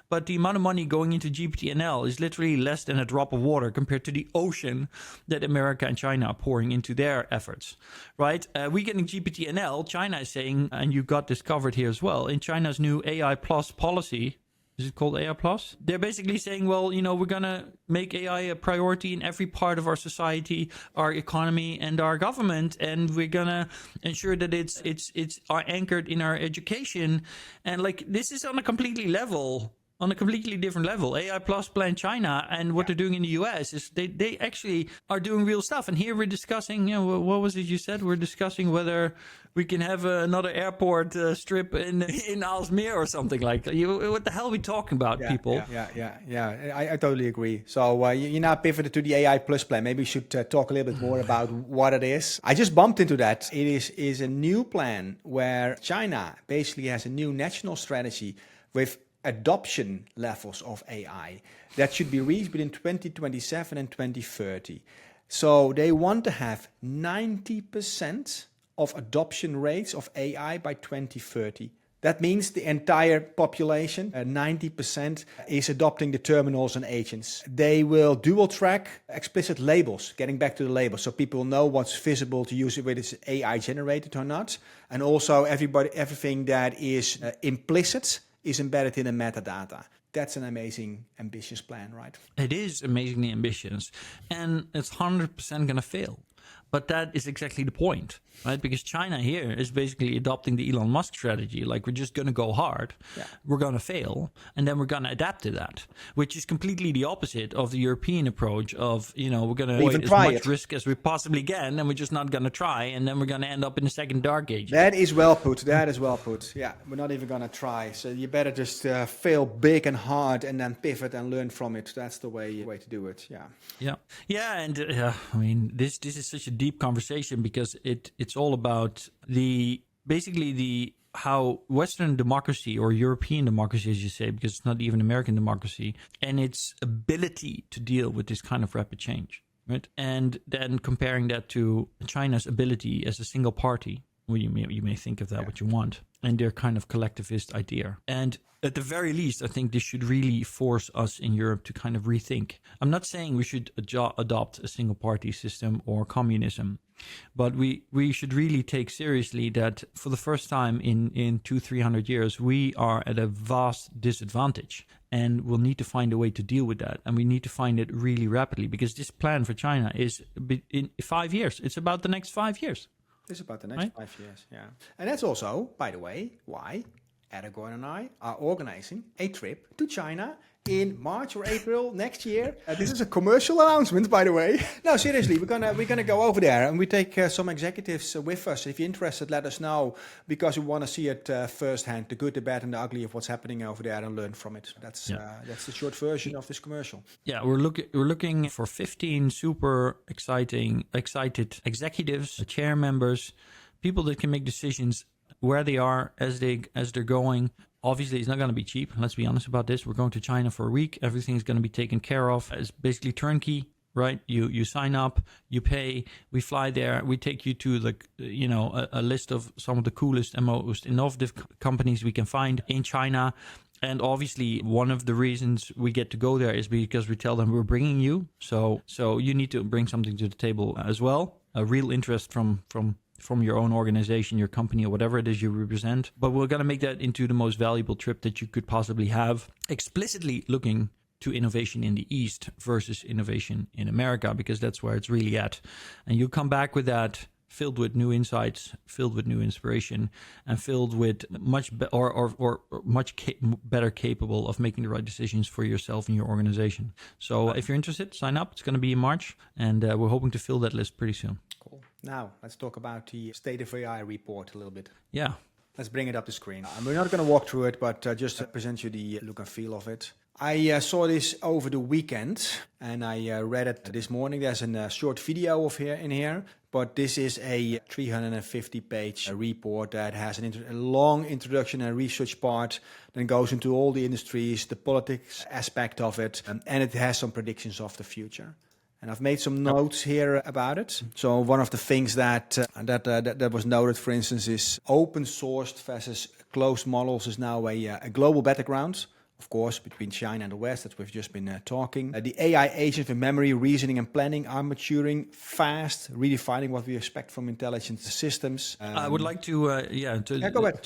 S1: But the amount of money going into GPT NL is literally less than a drop of water compared to the ocean that America and China are pouring into their efforts, right? We're getting GPT NL. China is saying, and you got this covered here as well, in China's new AI Plus policy. Is it called AI Plus? They're basically saying, well, we're going to make AI a priority in every part of our society, our economy, and our government. And we're going to ensure that it's anchored in our education. And this is on a completely different level. AI Plus plan China, and what they're doing in the US is they actually are doing real stuff. And here we're discussing, what was it you said? We're discussing whether we can have another airport strip in Aalsmeer or something like that. What the hell are we talking about, people?
S2: Yeah. I totally agree. So you now pivoted to the AI Plus plan. Maybe we should talk a little bit more about what it is. I just bumped into that. It is a new plan where China basically has a new national strategy with adoption levels of AI that should be reached between 2027 and 2030. So they want to have 90% of adoption rates of AI by 2030. That means the entire population, 90%, is adopting the terminals and agents. They will dual track explicit labels, getting back to the labels, so people know what's visible to use it, whether it's AI generated or not. And also everything that is implicit is embedded in the metadata. That's an amazing, ambitious plan, right?
S1: It is amazingly ambitious, and it's 100% going to fail. But that is exactly the point, right? Because China here is basically adopting the Elon Musk strategy. We're just going to go hard, we're going to fail, and then we're going to adapt to that, which is completely the opposite of the European approach of, we're going to avoid as much risk as we possibly can, and we're just not going to try, and then we're going to end up in the second dark age.
S2: That is well put. Yeah, we're not even going to try. So you better just fail big and hard and then pivot and learn from it. That's the way to do it.
S1: Yeah, and this is such a deep conversation, because it's all about how Western democracy, or European democracy, as you say, because it's not even American democracy, and its ability to deal with this kind of rapid change, right? And then comparing that to China's ability as a single party. Well, you may think of that what you want, and their kind of collectivist idea. And at the very least, I think this should really force us in Europe to kind of rethink. I'm not saying we should adopt a single party system or communism, but we should really take seriously that for the first time in 200-300 years, we are at a vast disadvantage, and we'll need to find a way to deal with that. And we need to find it really rapidly, because this plan for China is in 5 years. It's about the next 5 years.
S2: It's about the next 5 years, yeah. And that's also, by the way, why Aragorn and I are organizing a trip to China in March or April next year. This is a commercial announcement, by the way. No, seriously, we're gonna go over there, and we take some executives with us. If you're interested, let us know, because we want to see it firsthand, the good, the bad, and the ugly of what's happening over there, and learn from it. That's the short version of this commercial.
S1: Yeah, we're looking for 15 super excited executives, chair members, people that can make decisions where they are as they're going. Obviously, it's not going to be cheap. Let's be honest about this. We're going to China for a week. Everything's going to be taken care of. It's basically turnkey, right? You sign up, you pay, we fly there, we take you to a list of some of the coolest and most innovative companies we can find in China. And obviously, one of the reasons we get to go there is because we tell them we're bringing you. So you need to bring something to the table as well. A real interest from your own organization, your company, or whatever it is you represent. But we're going to make that into the most valuable trip that you could possibly have, explicitly looking to innovation in the East versus innovation in America, because that's where it's really at. And you come back with that filled with new insights, filled with new inspiration, and filled with much better capable of making the right decisions for yourself and your organization. So if you're interested, sign up. It's going to be in March, and we're hoping to fill that list pretty soon.
S2: Cool. Now, let's talk about the State of AI report a little bit.
S1: Yeah.
S2: Let's bring it up the screen. We're not going to walk through it, but just to present you the look and feel of it. I saw this over the weekend, and I read it this morning. There's a short video of in here, but this is a 350-page report that has a long introduction and research part, then goes into all the industries, the politics aspect of it, and it has some predictions of the future. And I've made some notes here about it. So one of the things that was noted, for instance, is open sourced versus closed models is now a global battleground. Of course, between China and the West, that we've just been talking. The AI agents for memory, reasoning, and planning are maturing fast, redefining what we expect from intelligent systems.
S1: I would like to
S2: go ahead.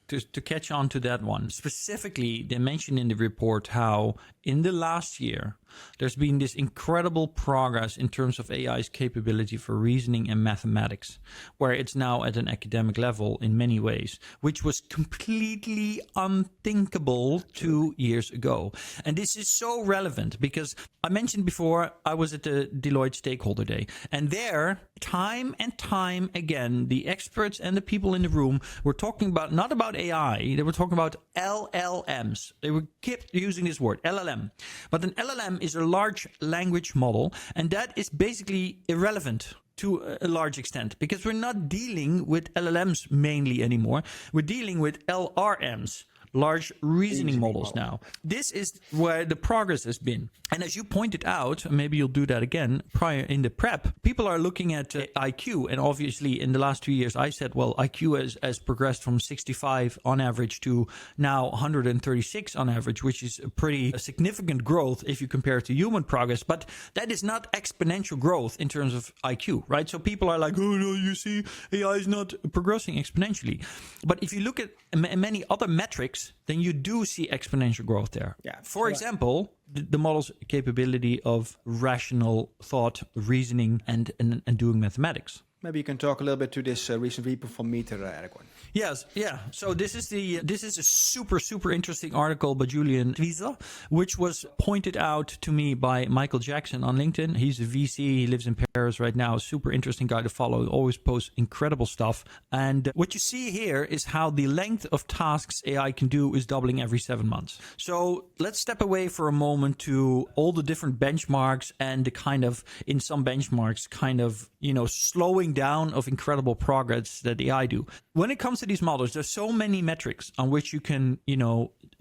S1: To catch on to that one. Specifically, they mentioned in the report how in the last year, there's been this incredible progress in terms of AI's capability for reasoning and mathematics, where it's now at an academic level in many ways, which was completely unthinkable 2 years ago. And this is so relevant because I mentioned before, I was at the Deloitte Stakeholder Day, and there, time and time again, the experts and the people in the room were talking about, not about AI, they were talking about LLMs. They were kept using this word, LLM. But an LLM is a large language model, and that is basically irrelevant to a large extent, because we're not dealing with LLMs mainly anymore. We're dealing with LRMs, large reasoning models now. This is where the progress has been. And as you pointed out, maybe you'll do that again prior in the prep, people are looking at IQ. And obviously in the last 2 years, I said, well, IQ has progressed from 65 on average to now 136 on average, which is a pretty significant growth if you compare it to human progress. But that is not exponential growth in terms of IQ, right? So people are like, oh no, you see, AI is not progressing exponentially. But if you look at many other metrics, then you do see exponential growth there.
S2: Yeah.
S1: For example, the model's capability of rational thought, reasoning, and doing mathematics.
S2: Maybe you can talk a little bit to this recent report from Meetup, Aragorn.
S1: Yes, yeah. So this is a super interesting article by Julian Twieser, which was pointed out to me by Michael Jackson on LinkedIn. He's a VC. He lives in Paris right now. Super interesting guy to follow. He always posts incredible stuff. And what you see here is how the length of tasks AI can do is doubling every 7 months. So let's step away for a moment to all the different benchmarks and the kind of, in some benchmarks, kind of, slowing down of incredible progress that AI do. When it comes to these models, there's so many metrics on which you can,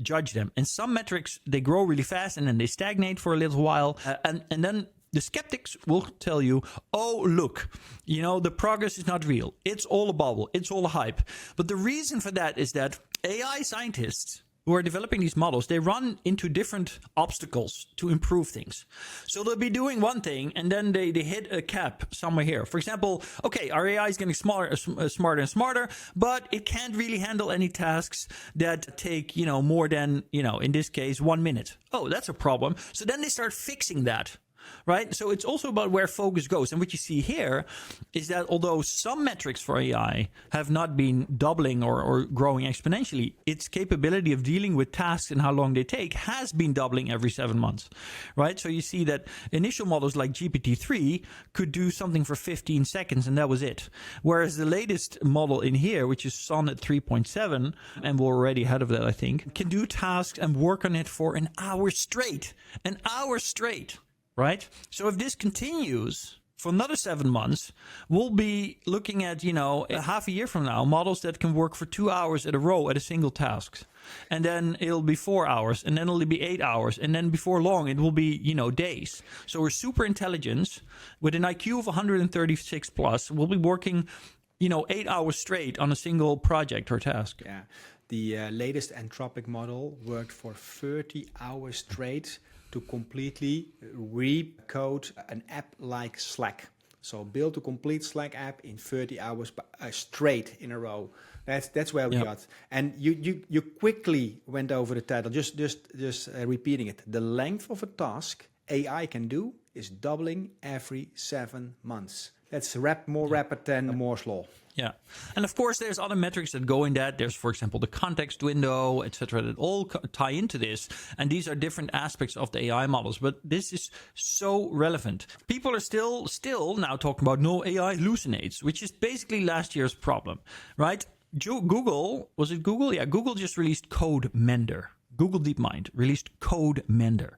S1: judge them. And some metrics, they grow really fast and then they stagnate for a little while. And then the skeptics will tell you, oh, look, the progress is not real. It's all a bubble. It's all a hype. But the reason for that is that AI scientists who are developing these models, they run into different obstacles to improve things. So they'll be doing one thing and then they hit a cap somewhere here. For example, okay, our AI is getting smarter and smarter, but it can't really handle any tasks that take, more than, in this case, 1 minute. Oh, that's a problem. So then they start fixing that. right? So it's also about where focus goes. And what you see here is that although some metrics for AI have not been doubling or growing exponentially, its capability of dealing with tasks and how long they take has been doubling every 7 months, right? So you see that initial models like GPT-3 could do something for 15 seconds and that was it. Whereas the latest model in here, which is Sonnet 3.7, and we're already ahead of that, I think, can do tasks and work on it for an hour straight. An hour straight, right? So if this continues for another 7 months, we'll be looking at, a half a year from now, models that can work for 2 hours at a row at a single task. And then it'll be 4 hours, and then it'll be 8 hours. And then before long, it will be, days. So we're super intelligent with an IQ of 136 plus. We'll be working, 8 hours straight on a single project or task.
S2: Yeah. The latest Anthropic model worked for 30 hours straight to completely recode an app like Slack. So build a complete Slack app in 30 hours straight in a row. That's where we got. And you quickly went over the title, just repeating it. The length of a task AI can do is doubling every 7 months. That's more rapid than Moore's law.
S1: Yeah. And of course, there's other metrics that go in that. There's, for example, the context window, etc., that all tie into this. And these are different aspects of the AI models. But this is so relevant. People are still now talking about no AI hallucinates, which is basically last year's problem, right? Google, was it Google? Yeah, Google just released Code Mender. Google DeepMind released Code Mender.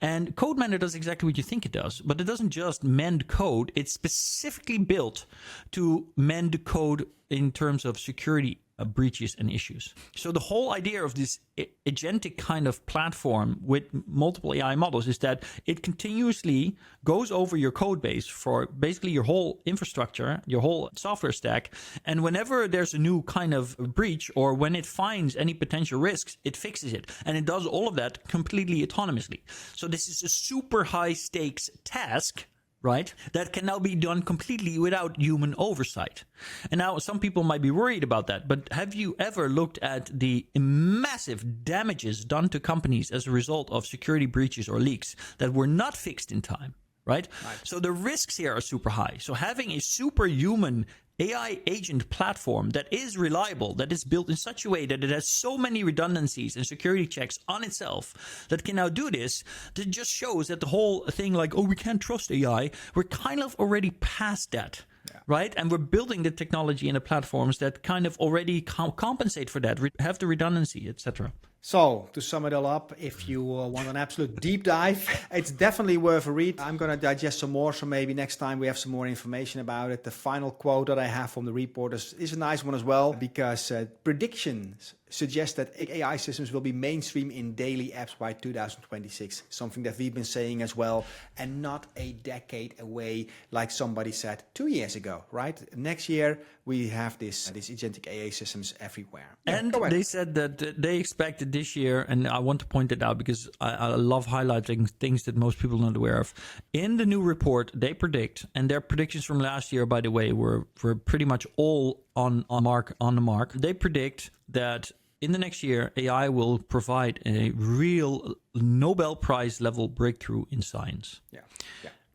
S1: And Code Mender does exactly what you think it does, but it doesn't just mend code. It's specifically built to mend code in terms of security breaches and issues. So the whole idea of this agentic kind of platform with multiple AI models is that it continuously goes over your code base for basically your whole infrastructure, your whole software stack. And whenever there's a new kind of breach or when it finds any potential risks, it fixes it. And it does all of that completely autonomously. So this is a super high stakes task, right? That can now be done completely without human oversight. And now some people might be worried about that, but have you ever looked at the massive damages done to companies as a result of security breaches or leaks that were not fixed in time, right? So the risks here are super high. So having a superhuman AI agent platform that is reliable, that is built in such a way that it has so many redundancies and security checks on itself that can now do this, that just shows that the whole thing like, oh, we can't trust AI, we're kind of already past that. Yeah. Right? And we're building the technology and the platforms that kind of already compensate for that, have the redundancy, etc.
S2: So, to sum it all up, if you want an absolute deep dive, it's definitely worth a read. I'm going to digest some more, so maybe next time we have some more information about it. The final quote that I have from the report is a nice one as well, because predictions suggest that AI systems will be mainstream in daily apps by 2026, something that we've been saying as well, and not a decade away, like somebody said 2 years ago, right? Next year, we have these agentic AI systems everywhere.
S1: And they said that they expected this year, and I want to point it out because I love highlighting things that most people are not aware of. In the new report, they predict, and their predictions from last year, by the way, were pretty much all on the mark. They predict that in the next year, AI will provide a real Nobel Prize level breakthrough in science. Yeah.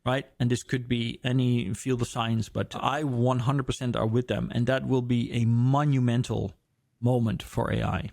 S1: Right? And this could be any field of science, but I 100% are with them. And that will be a monumental moment for AI.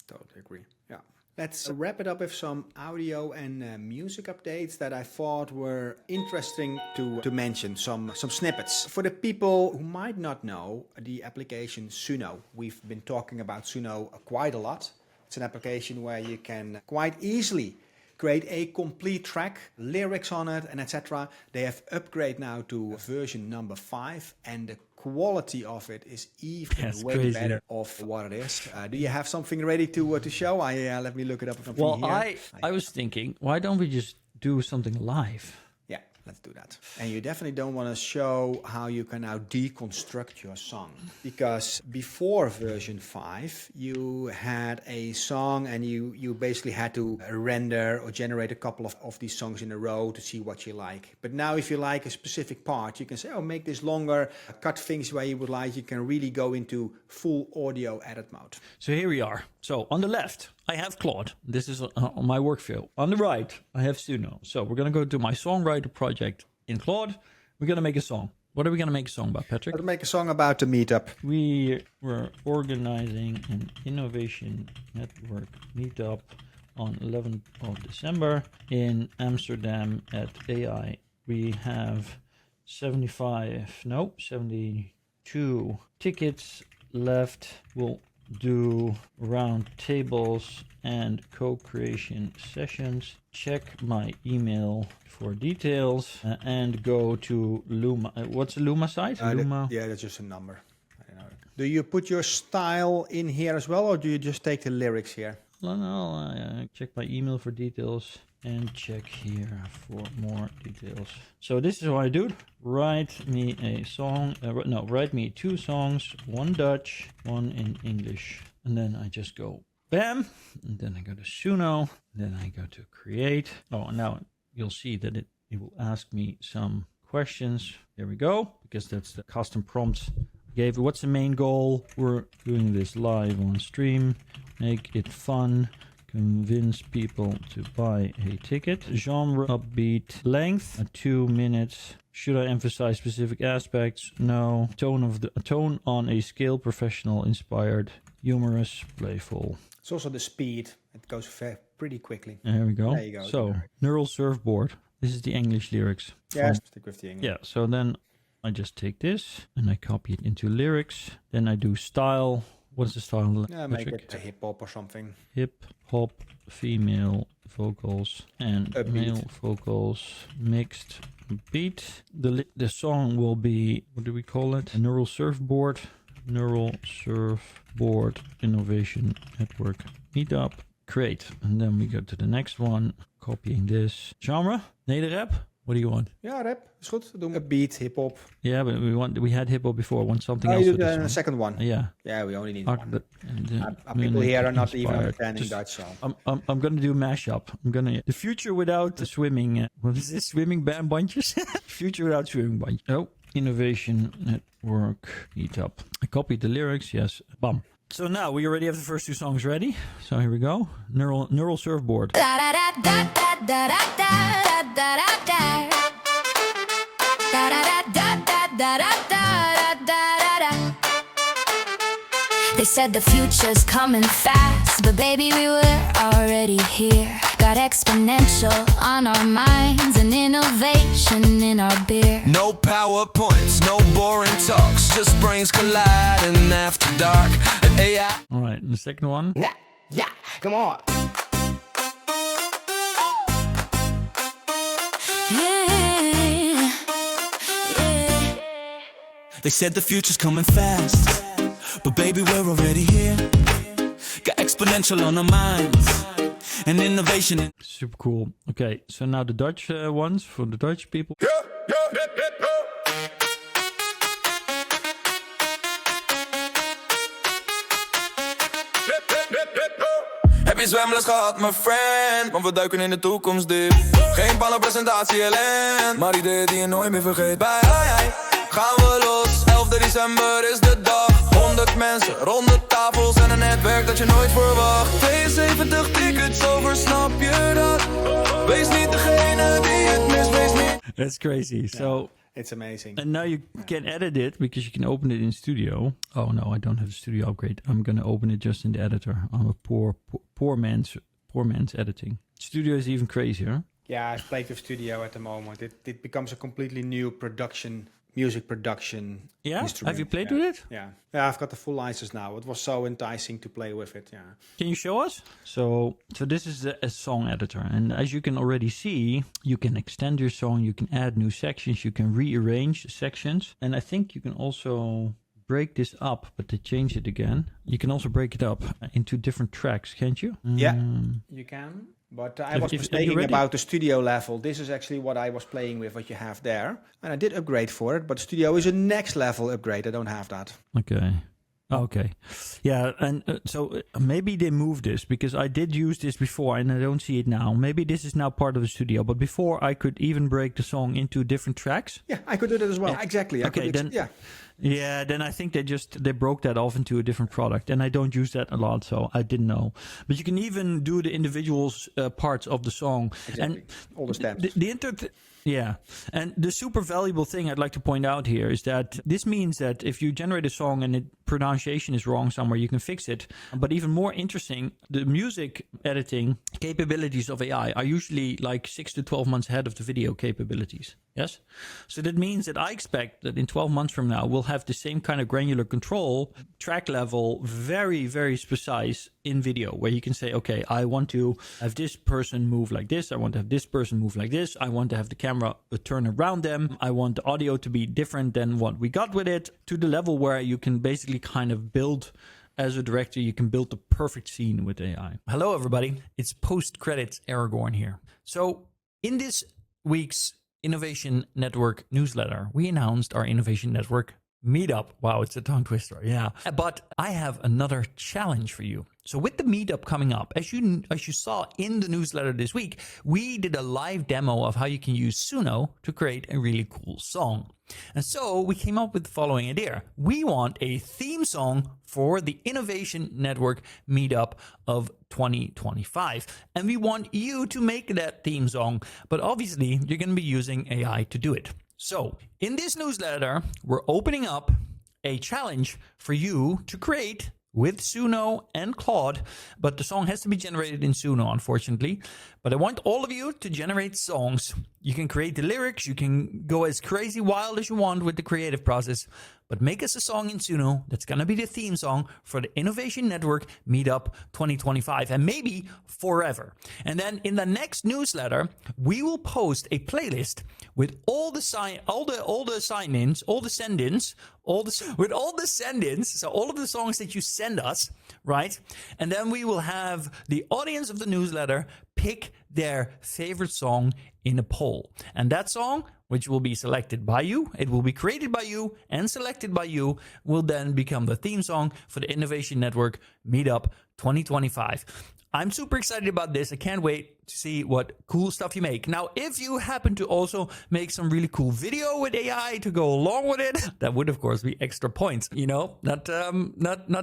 S2: Totally agree. Yeah. Let's wrap it up with some audio and music updates that I thought were interesting to mention, some snippets. For the people who might not know the application Suno, we've been talking about Suno quite a lot. It's an application where you can quite easily create a complete track, lyrics on it, and etc. They have upgraded now to version number 5, and the quality of it is even way crazy. Better of what it is. Do you have something ready to show? Let me look it up.
S1: Well, here. I was thinking, why don't we just do something live?
S2: Yeah, let's do that. And you definitely don't want to show how you can now deconstruct your song, because before version 5, you had a song and you basically had to render or generate a couple of these songs in a row to see what you like. But now if you like a specific part, you can say, oh, make this longer, cut things where you would like. You can really go into full audio edit mode.
S1: So here we are. So on the left, I have Claude. This is on my workflow. On the right, I have Suno. So we're going to go to my songwriter project in Claude. We're going to make a song. What are we going to make a song about, Patrick?
S2: Let's make a song about the meetup.
S1: We were organizing an innovation network meetup on 11th of December in Amsterdam at AI. We have 72 tickets left. We'll do round tables and co-creation sessions. Check my email for details and go to Luma. What's the Luma site? Luma.
S2: Yeah, that's just a number. I don't know. Do you put your style in here as well, or do you just take the lyrics here?
S1: No, check my email for details and check here for more details. So this is what I do. Write me a song. Write me 2 songs, 1 Dutch, 1 in English. And then I just go bam. And then I go to Suno. Then I go to create. Oh, now you'll see that it will ask me some questions. There we go, because that's the custom prompts I gave. What's the main goal? We're doing this live on stream. Make it fun. Convince people to buy a ticket. Genre upbeat. Length 2 minutes. Should I emphasize specific aspects? No. Tone on a scale. Professional, inspired, humorous, playful.
S2: It's also the speed. It goes pretty quickly.
S1: There we go.
S2: There you go.
S1: So neural surfboard. This is the English lyrics.
S2: Yeah, stick with the English.
S1: Yeah. So then I just take this and I copy it into lyrics. Then I do style. What's the style?
S2: Yeah, make it a hip hop or something.
S1: Hip hop, female vocals and male vocals, mixed beat. The song will be, what do we call it? A neural surfboard. Neural surfboard innovation network meetup. Create. And then we go to the next one. Copying this. Genre? Nederrap? What do you want?
S2: Ja, rap. Is goed. Doe een beat, hip-hop.
S1: Yeah, but we had hip-hop before. Want something else?
S2: You do the second one.
S1: Yeah.
S2: Yeah, we only need
S1: Our
S2: one. People here are not even understanding Dutch, so.
S1: I'm gonna do mashup. The future without the swimming. What is this? Swimming bandbandjes? Future without swimming bandjes. Oh, innovation network meetup. I copied the lyrics. Yes. Bam. So now we already have the first 2 songs ready. So here we go. Neural surfboard.
S3: They said the future's coming fast, but baby, we were already here. Got exponential on our minds and innovation in our beer.
S4: No PowerPoints, no boring talks, just brains colliding after dark. AI.
S1: All right, and the second one.
S4: Yeah, come on.
S3: Yeah.
S4: They said the future's coming fast, but baby, we're already here. Got exponential on our minds and innovation.
S1: Super cool. Okay, so now the Dutch ones for the Dutch people.
S4: Heb je zwemles gehad, mijn friend? Want we duiken in de toekomst diep. Geen panelpresentatie alleen, maar ideeën die je nooit meer vergeet. Bij AI gaan we los, 11 december is de dag. 100 mensen, rond de tafels en een netwerk dat je nooit verwacht. 72 tickets over, snap je dat? Wees niet degene die het mist, wees niet.
S1: That's crazy. So
S2: it's amazing.
S1: And now you can edit it because you can open it in Studio. Oh no, I don't have the Studio upgrade. I'm gonna open it just in the editor. I'm a poor man's editing. Studio is even crazier.
S2: Yeah, I've played with Studio at the moment. It becomes a completely new music production instrument.
S1: Have you played with it?
S2: Yeah, I've got the full license now. It was so enticing to play with it. Yeah.
S1: Can you show us? So this is a song editor, and as you can already see, you can extend your song, you can add new sections, you can rearrange sections, and I think you can also break this up, but to change it again, you can also break it up into different tracks, can't you?
S2: Yeah, you can. But I was mistaken about the Studio level. This is actually what I was playing with, what you have there. And I did upgrade for it, but Studio is a next level upgrade. I don't have that.
S1: Okay. Yeah, and so maybe they moved this, because I did use this before and I don't see it now. Maybe this is now part of the Studio, but before I could even break the song into different tracks.
S2: Yeah, I could do that as well. Yeah, exactly.
S1: Yeah, then I think they broke that off into a different product, and I don't use that a lot, so I didn't know. But you can even do the individual parts of the song,
S2: Exactly.
S1: and
S2: All the steps.
S1: Yeah, and the super valuable thing I'd like to point out here is that this means that if you generate a song and the pronunciation is wrong somewhere, you can fix it. But even more interesting, the music editing capabilities of AI are usually like 6 to 12 months ahead of the video capabilities. Yes? So that means that I expect that in 12 months from now, we'll have the same kind of granular control, track level, very, very precise in video, where you can say, okay, I want to have this person move like this. I want to have this person move like this. I want to have the camera turn around them. I want the audio to be different than what we got with it, to the level where you can basically kind of build, as a director, you can build the perfect scene with AI. Hello, everybody. It's post-credits Aragorn here. So in this week's Innovation Network newsletter, we announced our Innovation Network Meetup. Wow, it's a tongue twister. Yeah. But I have another challenge for you. So with the Meetup coming up, as you saw in the newsletter this week, we did a live demo of how you can use Suno to create a really cool song. And so we came up with the following idea. We want a theme song for the Innovation Network Meetup of 2025. And we want you to make that theme song. But obviously, you're going to be using AI to do it. So in this newsletter, we're opening up a challenge for you to create with Suno and Claude, but the song has to be generated in Suno, unfortunately. But I want all of you to generate songs. You can create the lyrics, you can go as crazy wild as you want with the creative process, but make us a song in Suno that's going to be the theme song for the Innovation Network Meetup 2025, and maybe forever. And then in the next newsletter, we will post a playlist with all the send-ins, so all of the songs that you send us, right? And then we will have the audience of the newsletter pick their favorite song in a poll. And that song, which will be selected by you, it will be created by you and selected by you, will then become the theme song for the Innovation Network Meetup 2025. I'm super excited about this. I can't wait to see what cool stuff you make. Now, if you happen to also make some really cool video with AI to go along with it, that would, of course, be extra points. You know, not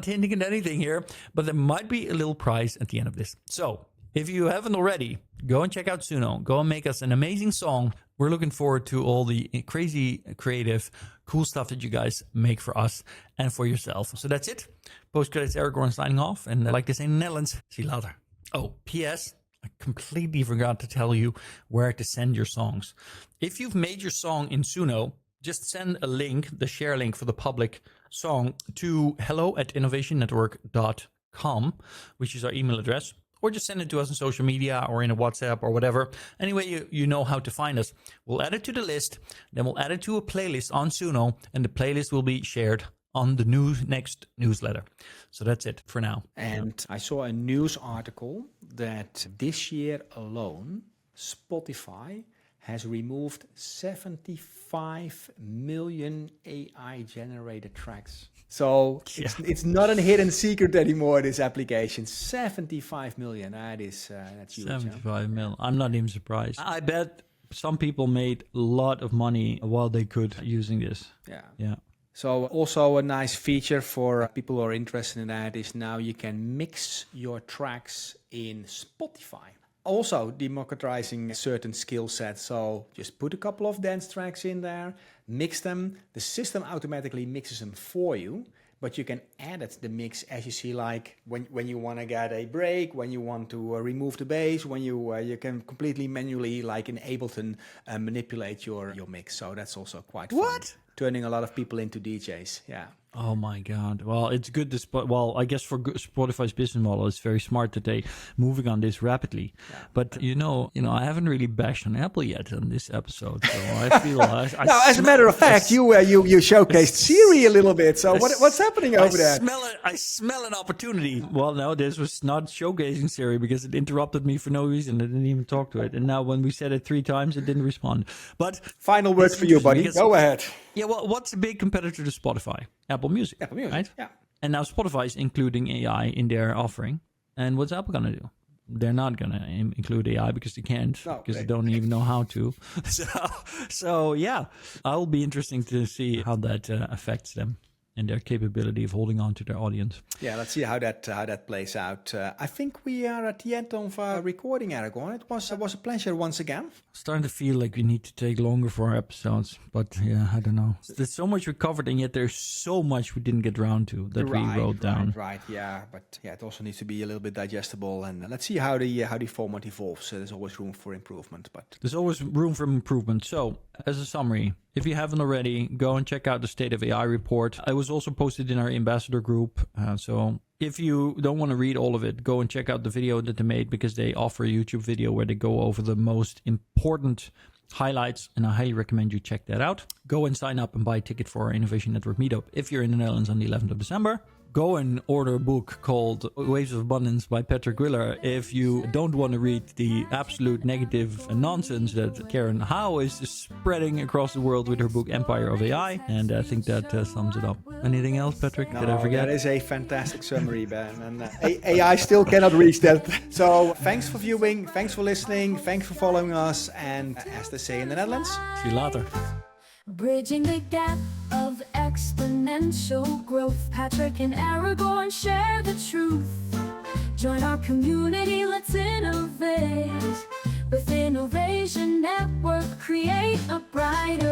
S1: hinting at anything here, but there might be a little prize at the end of this. So if you haven't already, go and check out Suno. Go and make us an amazing song. We're looking forward to all the crazy, creative, cool stuff that you guys make for us and for yourself. So that's it. Post-credits Aragorn signing off. And like they say in the Netherlands, see you later. Oh, P.S. I completely forgot to tell you where to send your songs. If you've made your song in Suno, just send a link, the share link for the public song, to hello@innovationnetwork.com, which is our email address. Or just send it to us on social media or in a WhatsApp or whatever. Anyway, you know how to find us. We'll add it to the list. Then we'll add it to a playlist on Suno. And the playlist will be shared on the next newsletter. So that's it for now.
S2: And I saw a news article that this year alone, Spotify has removed 75 million AI-generated tracks. So it's not a hidden secret anymore, this application. 75 million, that's huge.
S1: 75 mil. I'm not even surprised. I bet some people made a lot of money while they could using this. Yeah.
S2: So also a nice feature for people who are interested in that is now you can mix your tracks in Spotify. Also democratizing certain skill sets. So just put a couple of dance tracks in there, mix them. The system automatically mixes them for you, but you can edit the mix as you see, like when you want to get a break, when you want to remove the bass, when you can completely manually, like in Ableton, manipulate your mix. So that's also quite fun. Turning a lot of people into DJs. Yeah.
S1: Oh my God. Well, it's good to I guess for Spotify's business model, it's very smart that they moving on this rapidly. Yeah. But you know, I haven't really bashed on Apple yet on this episode, so I feel.
S2: Now, as a matter of fact, you showcased Siri a little bit. So what's happening over there?
S1: I smell an opportunity. Well, no, this was not showcasing Siri because it interrupted me for no reason. I didn't even talk to it, and now when we said it 3 times, it didn't respond. But
S2: final words for you, buddy. Go ahead.
S1: Yeah, well, what's a big competitor to Spotify? Apple Music.
S2: Apple Music,
S1: right?
S2: Yeah.
S1: And now Spotify is including AI in their offering. And what's Apple going to do? they're not going to include AI because they can't, because they don't even know how to. So yeah, I'll be interesting to see how that affects them and their capability of holding on to their audience.
S2: Yeah, let's see how that plays out. I think we are at the end of our recording, Aragorn. It was a pleasure once again.
S1: Starting to feel like we need to take longer for our episodes, but yeah, I don't know. There's so much we covered, and yet there's so much we didn't get around to that we wrote down.
S2: Right, yeah, but yeah, it also needs to be a little bit digestible, and let's see how the format evolves. There's always room for improvement, but
S1: there's always room for improvement. So, as a summary, if you haven't already, go and check out the State of AI report. I was also posted in our ambassador group. So if you don't want to read all of it, go and check out the video that they made, because they offer a YouTube video where they go over the most important highlights, and I highly recommend you check that out. Go and sign up and buy a ticket for our Innovation Network Meetup if you're in the Netherlands on the 11th of December. Go and order a book called Waves of Abundance by Patrick Willer if you don't want to read the absolute negative nonsense that Karen Howe is spreading across the world with her book Empire of AI. And I think that sums it up. Anything else, Patrick? Did I forget?
S2: That is a fantastic summary, Ben. And AI still cannot reach that. So thanks for viewing. Thanks for listening. Thanks for following us. And as they say in the Netherlands,
S1: see you later.
S3: Bridging the gap of exponential growth. Patrick and Aragorn share the truth. Join our community, let's innovate. With Innovation Network, create a brighter